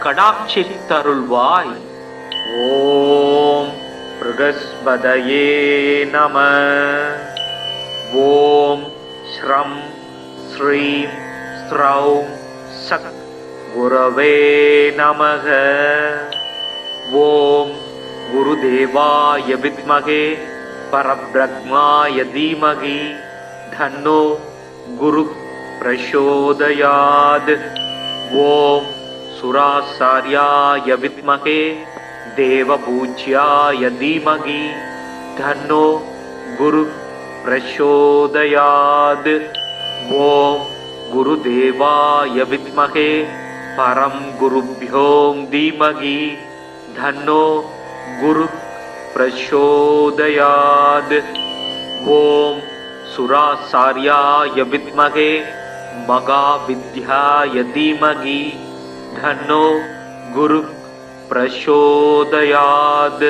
கடாட்சித்தருள்வாய். ஓம் பிரகஸ்பதயே நம. ஓம் ஸ்ரம் ஸ்ரீம் ஸ்ரௌம் சக் குரவே நமக. ஓம் குருதேவாய வித்மகே பரப்ரத்மாய தீமகி தன்னோ குரு பிரசோதயாத். ஓம் சுராசார்யாய வித்மகே தேவபூஜ்யாய தீமகி தன்னோ குரு பிரசோதயாத். ஓம் குருதேவாய வித்மகே பரம் குருப்யோம் தீமகி தன்னோ குரு பிரசோதயாத். ஓம் சுராசார்யாய வித்மகே மகாவித்யாய தீமகி தன்னோ குரு பிரசோதயாத்.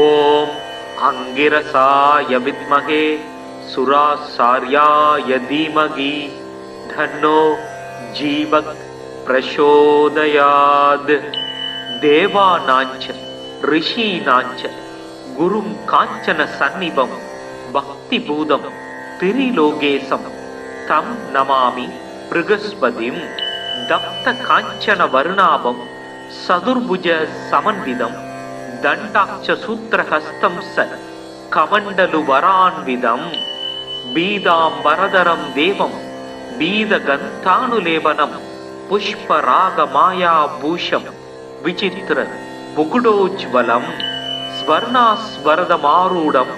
ஓம் அங்கிரசாய வித்மகே சுராசார்யாய தீமகி தன்னோ ஜீவக் பிரசோதயாத். தேவானாஞ்ச ரிஷீனாஞ்ச குரும் காஞ்சன சந்நிபம் பக்தி பூதம் திரிலோகேசம் தம் நமாமி பிருகஸ்பதிம். தப்த காஞ்சன வருணாபம் சதுர்புஜ சமன்விதம் தண்டாட்ச சூத்திரஹஸ்தம் ச கமண்டலு வரான்விதம். பீதாம்பரதரம் தேவம் பீதகந்தானுலேபனம் புஷ்பராக மாயாபூஷம் விசித்திர முகுடோஜ்வலம். ஸ்வர்ணாஸ்வரதமாரூடம்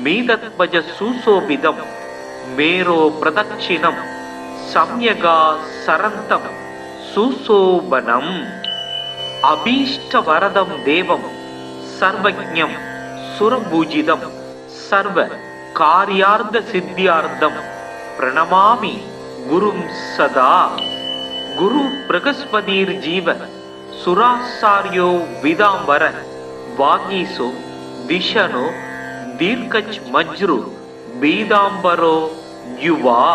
மீதத்வஜ சுசோபிதம் மேரோ பிரதட்சிணம் சம்யகா சரந்தம் சுசோபனம். அபீஷ்டவரதம் தேவம் சர்வஜ்ஞம் சுரபூஜிதம் சர்வ காரியார்த்த சித்தியார்த்தம் பிரணமாமி குரும் சதா. குரு பிரகஸ்பதிர் ஜீவ சுராசாரியோ விதாம்பர வாகீசோ திஷனோ தீர்க்கச் மஜ்ரு பீதாம்பரோ யுவா.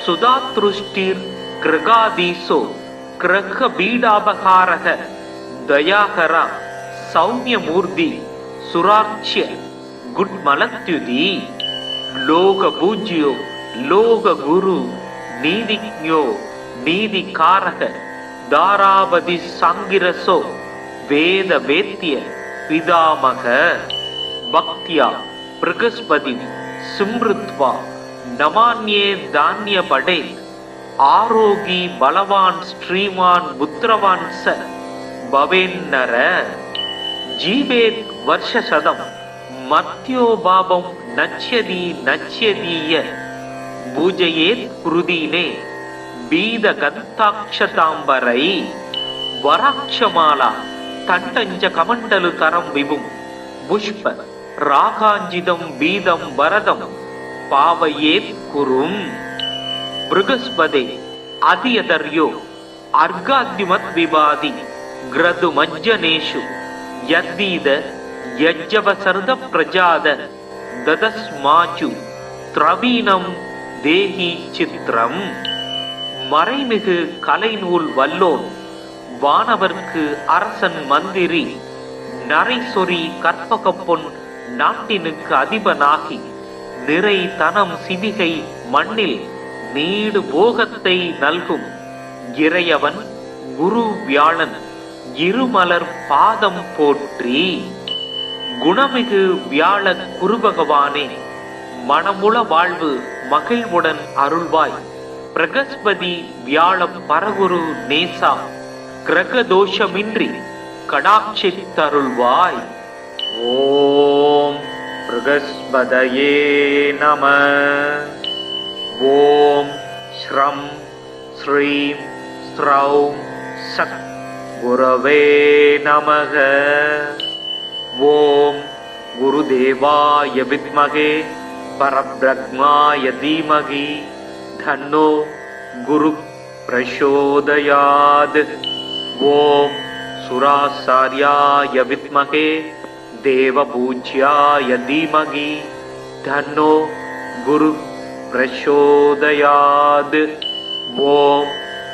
சுதாத்ருஷ்டிர் கிருகாதீசோ கிரக பீடாபகாரக தயாகரா சௌமியமூர்த்தி சுராட்சிய குட்மலத்யுதி. லோக பூஜ்யோ லோக குரு நீதிஜ்ஞோ நீதிகாரக தாராபதி சாங்கிரசோ வேத வேத்திய பிதாமக பக்தியா பிரகஸ்பதி சிம்ருத்வா நமான்யே தானிய படே ஆரோகி பலவான் ஸ்ரீமான் புத்திரவான் ச பவேன்னர ஜீவேத் வருஷசதம் மத்யோ பாபம் நச்யதி நச்யதீய பூஜையேத் குருதீனே பீத கந்தாட்சதாம்பரை வராட்சமாலா தண்டஞ்ச கமண்டலு தரம் விபும் புஷ்ப ராகாஞ்சிதம் பீதம் வரதம் பாவையேத் குரும் பிருகஸ்பதே அதியதர்யோ அர்காத்யுமத் விபாதி கிரது மஜ்ஜனேஷு யத்தீத யஜ்ஜவசர்த பிரஜாத ததஸ்மாச்சு திரவீனம் தேஹி சித்திரம் மறைமிகு கலைநூல் வல்லோன் வானவர்க்கு அரசன் மந்திரி நரைசொரி கற்பக பொன் நாட்டினுக்கு அதிபனாகி நிறை தனம் சிவிகை மண்ணில் நீடு போகத்தை நல்கும் இறையவன் குரு வியாழன் இருமலர் பாதம் போற்றி. குணமிகு வியாழ குருபகவானே மனமுள வாழ்வு மகிழ்வுடன் அருள்வாய். பிரகஸ்பதி வியாழம் பரகுரு நேசா கிரக தோஷமின்றி கடாட்சித்தருள்வாய். ஓம் பிரகஸ்பதயே நம. ஓம் ஸ்ரம் ஸ்ரீம் ஸ்ரௌம் சக் குரவே நமக. ஓம் குருதேவாய வித்மகே பரப்ரக்மாய தீமகி தன்னோ குரு பிரசோதயாத். ஓம் சுராசார்யாய வித்மகே தேவபூஜ்யாய தீமகி தன்னோ குரு பிரசோதயாத். ஓம்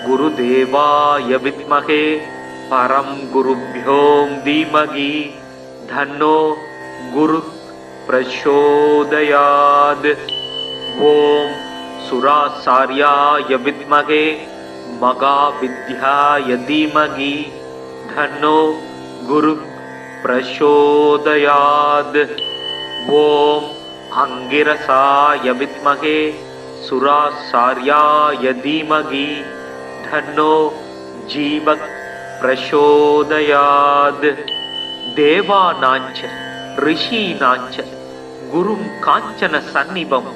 குருதேவாய வித்மகே பரம் குருப்யோம் தீமகி தன்னோ குரு பிரசோதயாத். ஓம் சுராசார்யாய வித்மகே மகாவித்யாய தீமகி தன்னோ குரு பிரசோதயாத். ஓம் அங்கிரசாய வித்மகே சுராசார்யாய தீமகி தன்னோ ஜீவக் பிரசோதயாத். தேவானாஞ்ச ரிஷீனாஞ்ச குரும் காஞ்சன சந்நிபம்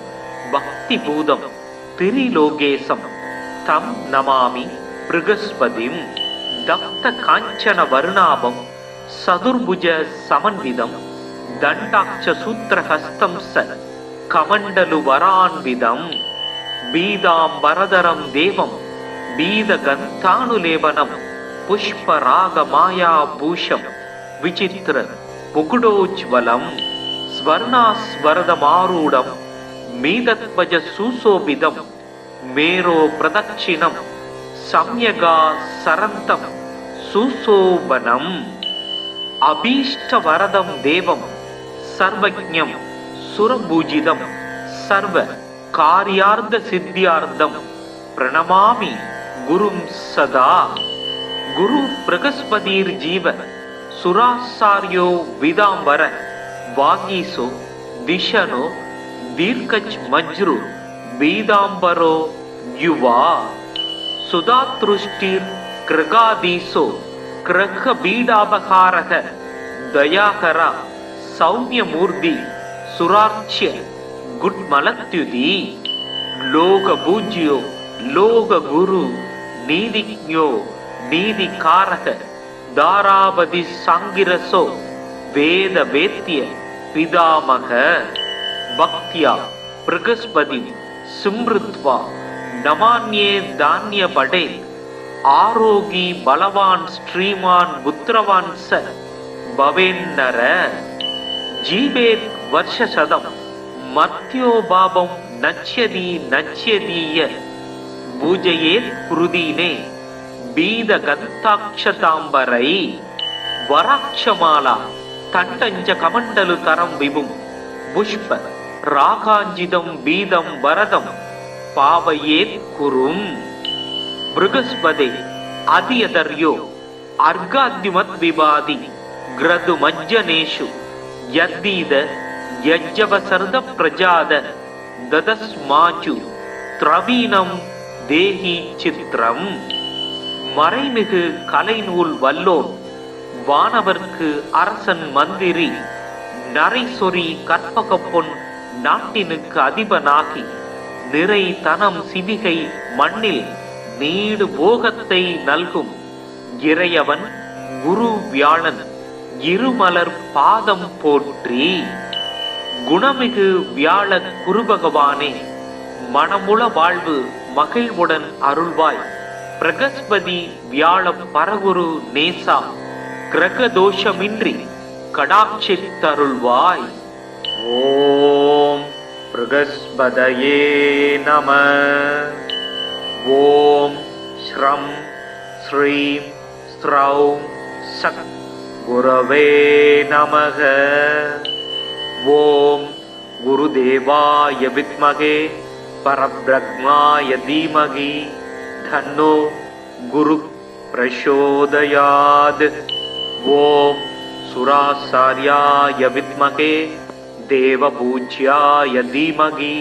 பக்தி பூதம் திரிலோகேசம் தம் நமாமி பிருகஸ்பதிம். தப்த காஞ்சன வருணாபம் சதுர்புஜ சமன்விதம் தண்டாட்ச சூத்திரஹஸ்தம் ச கமண்டலு வரான்விதம் பீதாம்பரதரம் தேவம் பீத கந்தானுலேபனம் புஷ்பராக மாயா பூஷம் விசித்திர முகுடோஜ்வலம் ஸ்வர்ணாஸ்வரதமாரூடம் மீதத்வஜ சுசோபிதம் மேரோ பிரதட்சிணம் சம்யகா சரந்தம் சுசோபனம் அபீஷ்டவரதம் தேவம் சர்வஜ்ஞம் சுரபூஜிதம் சர்வ காரியார்த்த சித்தியார்த்தம் பிரணமாமி குரும் சதா. குரு பிரகஸ்பதிர் ஜீவ சுராசார்யோ விதாம்பர வாகீசோ திஷனோ தீர்க்கச் மஜ்ரு பீதாம்பரோ யுவா சுதாத்ருஷ்டிர் கிரகாதீசோ கிரக பீடாபகாரக தயாகரா சௌமியமூர்த்தி சுராட்சிய குட்மலத்யுதி லோக பூஜ்யோ லோக குரு நீதிஜ்ஞோ நீதிகாரக தாராபதி சாங்கிரசோ வேத வேத்திய பிதாமக பக்தியா பிரகஸ்பதி சிம்ருத்வா நமான்யே தானிய படே ஆரோகி பலவான் ஸ்ரீமான் புத்திரவான் ச பவேன்னர ஜீவேத் வருஷசதம் மத்யோ பாபம் நச்யதி நச்யதீய பூஜையேத் குருதீனே பீத கந்தாட்சதாம்பரை வராட்சமாலா தண்டஞ்ச கமண்டலு தரம் விபும் புஷ்ப ராகாஞ்சிதம் பீதம் வரதம் பாவையேத் குரும். பிருகஸ்பதே அதியதர்யோ அர்காத்யுமத் விபாதி கிரது மஜ்ஜனேஷு யத்தீத யஜ்ஜவசர்த பிரஜாத ததஸ்மாச்சு திரவீணம் தேஹி சித்திரம். மறைமிகு கலைநூல் வல்லோன் வானவர்க்கு அரசன் மந்திரி நரைசொரி கற்பகப்பொன் நாட்டினுக்கு அதிபனாகி நிறை தனம் சிவிகை மண்ணில் நீடு போகத்தை நல்கும் இறையவன் குரு வியாழன் இருமலர் பாதம் போற்றி. குணமிகு வியாழ குருபகவானே, மனமுள வாழ்வு மகிழ்வுடன் அருள்வாய். பிரகஸ்பதி வியாழ பரகுரு நேசா கிரக தோஷமின்றி கடாட்சித்தருள்வாய். ஓம் பிரகஸ்பதயே நம. ஓம் ஸ்ரம் ஸ்ரீம் ஸ்ரௌம் சக் குரவே நமக. ஓம் குருதேவாய வித்மகே பரப்ரக்மாய தீமகி தன்னோ குரு பிரசோதயாத். ஓம் சுராசார்யாய வித்மகே தேவபூஜ்யாய தீமகி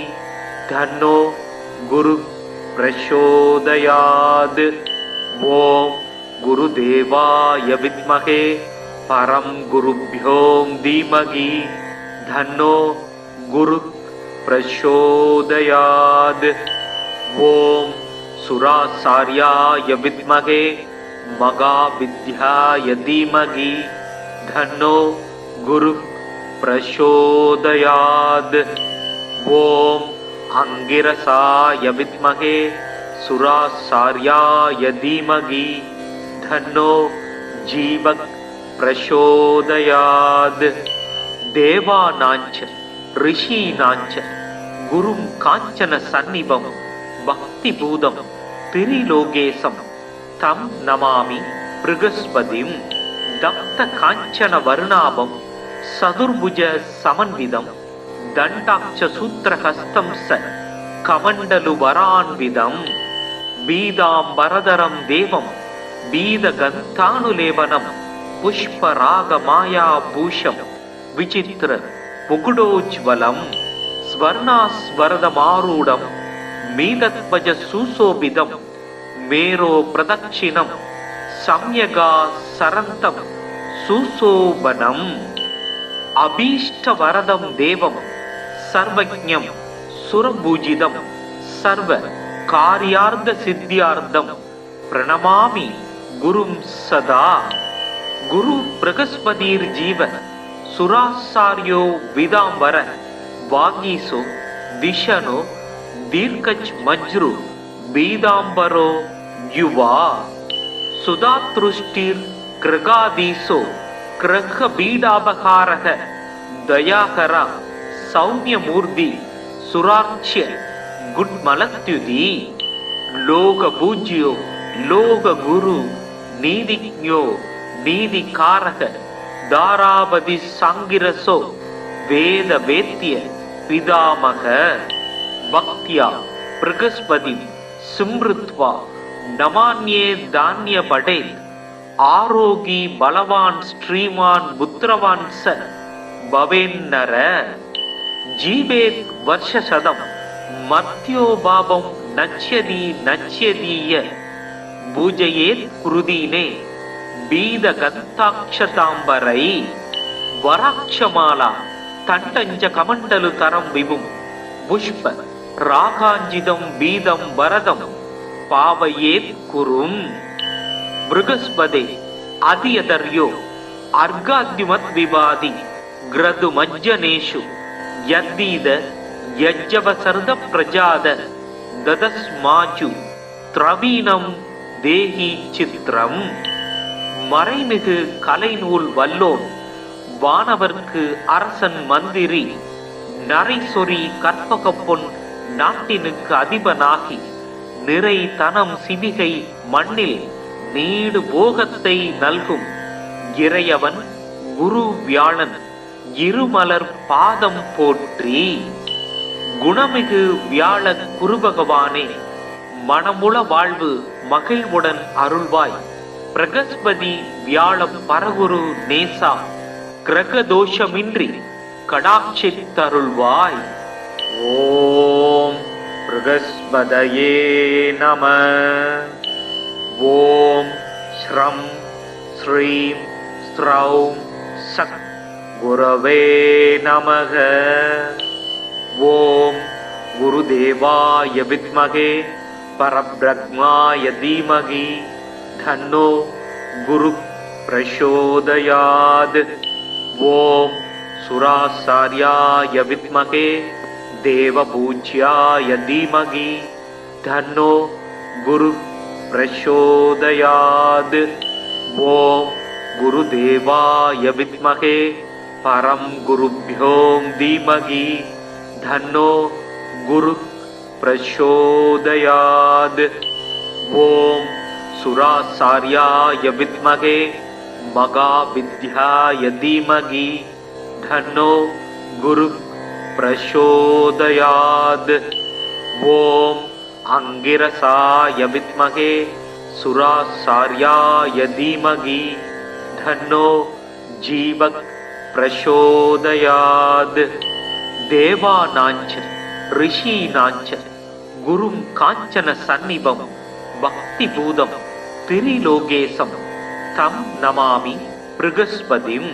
தன்னோ குரு பிரசோதயாத். ஓம் குருதேவாய வித்மகே பரம் குருப்யோம் தீமகி தன்னோ குரு பிரசோதயாத். ஓம் சுராசார்யாய வித்மகே மகாவித்யாய தீமகி தன்னோ குரு பிரசோதயாத். ஓம் அங்கிரசாய வித்மகே சுராசார்யாய தீமகி தன்னோ ஜீவக் பிரசோதயாத். தேவானாஞ்ச ரிஷீனாஞ்ச குரும் காஞ்சன சந்நிபம் பக்தி பூதம் திரிலோகேசம் தம் நமாமி பிருகஸ்பதிம். தப்த காஞ்சன வருணாபம் சதுர்புஜ சமன்விதம் தண்டாட்ச சூத்திரஹஸ்தம் ச கமண்டலு வரான்விதம். பீதாம்பரதரம் தேவம் பீதகந்தானுலேபனம் புஷ்பராக மாயா பூஷம் விசித்திர முகுடோஜ்வலம். ஸ்வர்ணாஸ்வரதமாரூடம் மீதத்வஜ சுசோபிதம் மேரோ பிரதட்சிணம் சம்யகா சரந்தம் சுசோபனம். அபீஷ்டவரதம் தேவம் சர்வஜ்ஞம் சுரபூஜிதம் சர்வ காரியார்த்த சித்தியார்த்தம் பிரணமாமி குரும் சதா. குரு பிரகஸ்பதிர் ஜீவ சுராசார்யோ விதாம்பர வாகீசோ திஷனோ தீர்க்கச் மஜ்ரு பீதாம்பரோ யுவா. சுதாத்ருஷ்டிர் கிரகாதீசோ கிரக பீடாபகாரக தயாகரா சௌமியமூர்த்தி சுராட்சிய குட்மலத்யுதி. லோக பூஜ்யோ லோக குரு நீதிஜ்ஞோ நீதிகாரக தாராபதி சாங்கிரசோ வேத வேத்திய பிதாமக. பக்தியா பிரகஸ்பதி சிம்ருத்வா நமான்யே தானிய படேத். ஆரோகி பலவான் ஸ்ரீமான் புத்திரவான் ச பவேன்னர. ஜீவேத் வர்ஷசதம் மத்யோ பாபம் நச்யதி நச்யதீய. பூஜையேத் குருதீனே பீதகந்தாட்சதாம்பரை. வராட்சமாலா தண்டஞ்ச கமண்டலு தரம் விபும் புஷ்ப ராகாஞ்சிதம் பீதம் வரதம் பாவையேத் குரும். பிருகஸ்பதே அதியதர்யோ அர்காத்யுமத் விவாதி கிரது மஜ்ஜனேஷு யத்தீத யஜ்ஜவசர்த பிரஜாத ததஸ்மாச்சு திரவீணம் தேஹி சித்திரம். மறைமிகு கலைநூல் வல்லோன் வானவர்க்கு அரசன் மந்திரி நரைசொரி கற்பகப்பொன் நாட்டினுக்கு அதிபனாகி நிறை தனம் சிவிகை மண்ணில் நீடு போகத்தை நல்கும் இறையவன் குரு வியாழன் இருமலர் பாதம் போற்றி. குணமிகு வியாழ குருபகவானே, மனமுள வாழ்வு மகிழ்வுடன் அருள்வாய். பிரகஸ்பதி வியாழம் பரகுரு நேசா கிரக தோஷமின்றி கடாட்சித்தருள்வாய். ஓம் பிரகஸ்பதயே நம. ஓம் ஸ்ரம் ஸ்ரீம் ஸ்ரௌம் சக் குரவே நமக. ஓம் குருதேவாய வித்மகே பரப்ரக்மாய தீமகி தன்னோ குரு பிரசோதயாத். ஓம் சுராசார்யாய வித்மகே தேவபூஜ்யாய தீமகி தன்னோ குரு பிரசோதயாத். ஓம் குருதேவாய வித்மகே பரம் குருப்யோ தீமகி தன்னோ குரு பிரசோதயாத். ஓம் சுராசார்யாய வித்மகே மகாவித்யாய தீமகி தன்னோ குரு பிரசோதயாத். ஓம் அங்கிரசாய வித்மகே சுராசார்யாய தீமகி தன்னோ ஜீவக் பிரசோதயாத். தேவானாஞ்ச ரிஷீனாஞ்ச குரும் காஞ்சன சந்நிபம் பக்தி பூதம் திரிலோகேசம் தம் நமாமி ப்ருகஸ்பதிம்.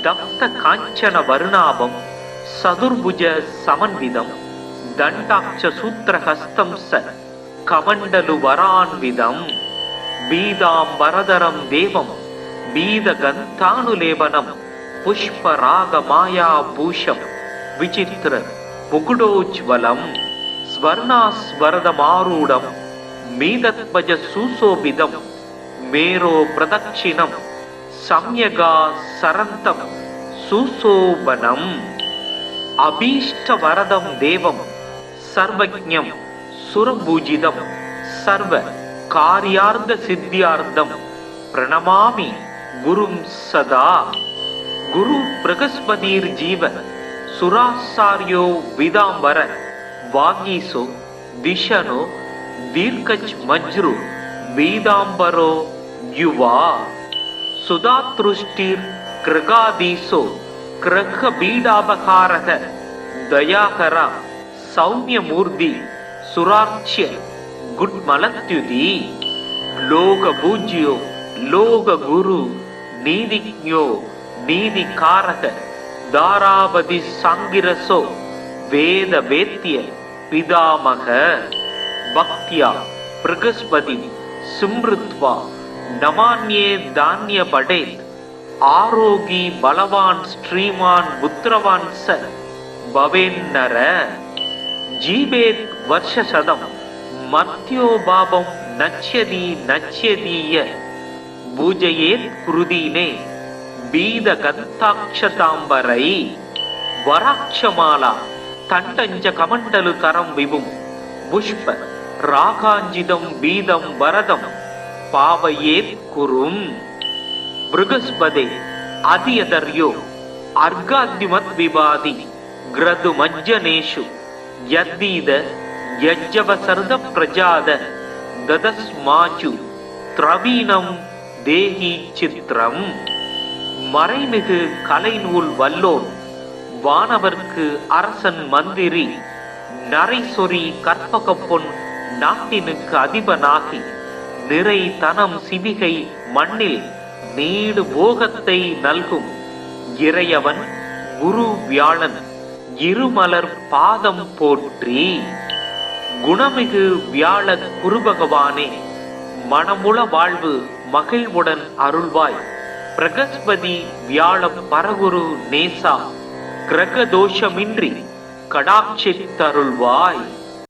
தப்த காஞ்சன வருணாபம் சதுர்புஜ சமன்விதம் தண்டாட்ச சூத்திரஹஸ்தம் ச கமண்டலு வரான்விதம். பீதாம்பரதரம் தேவம் பீதகந்தானுலேபனம் புஷ்பராக மாயா பூஷம் விசித்திர முகுடோஜ்வலம் ஸ்வர்ணாஸ்வரதமாரூடம் மீதத்வஜ சுசோபிதம் மேரோ பிரதட்சிணம் சம்யகா சரந்தம் சுசோபனம். அபீஷ்டவரதம் தேவம் சர்வஜ்ஞம் சுரபூஜிதம் சர்வ காரியார்த்த சித்தியார்த்தம் பிரணமாமி குரும் சதா. குரு பிரகஸ்பதிர் ஜீவ சுராசார்யோ விதாம்பர வாகீசோ திஷனோ தீர்க்கச் மஜ்ரு வீதாம்பரோ யுவா. சுதாத்ருஷ்டிர் கிரகாதீசோ கிரக பீடாபகாரக தயாகரா சௌமியமூர்த்தி சுரார்ச்சிய குட்மலத்யுதி. லோக பூஜ்யோ லோக குரு நீதிஜ்ஞோ நீதிகாரக தாராபதி சாங்கிரசோ வேத வேத்திய பிதாமக. பக்தியா பிரகஸ்பதி சிம்ருத்வா நமான்யே தான்ய படேத். ஆரோகி பலவான் ஸ்ரீமான் புத்திரவான் ச பவேன்னர. ஜீவேத் வர்ஷசதம் மர்த்யோ பாபம் நச்யதி நச்யதீய. பூஜையேத் குருதீனே பீதகந்தாக்ஷதாம்பரை. வராட்சமாலா தண்டஞ்ச கமண்டலு தரம் விபும் புஷ்ப ராகாஞ்சிதம் பீதம் வரதம் பாவயேத் குரும். ப்ருகஸ்பதே அதியதர்யோ அர்காத்யுமத் விபாதி கிரது மஜ்ஜனேஷு யத்தீத யஜ்ஜவசர்த பிரஜாத ததஸ்மாச்சு த்ரவீணம் தேஹி சித்ரம். மறைமிகு கலைநூல் வல்லோன் வானவர்க்கு அரசன் மந்திரி நரைசொரி கற்பகப்பொன் நாட்டினுக்கு அதிபனாகி நிறை தனம் சிவிகை மண்ணில் நீடு போகத்தை நல்கும் இறையவன் குரு வியாழன் இருமலர் பாதம் போற்றி. குணமிகு வியாழ குருபகவானே மனமுள வாழ்வு மகிழ்வுடன் அருள்வாய். பிரகஸ்பதி வியாழம் பரகுரு நேசா கிரக தோஷமின்றி கடாட்சித்தருள்வாய்.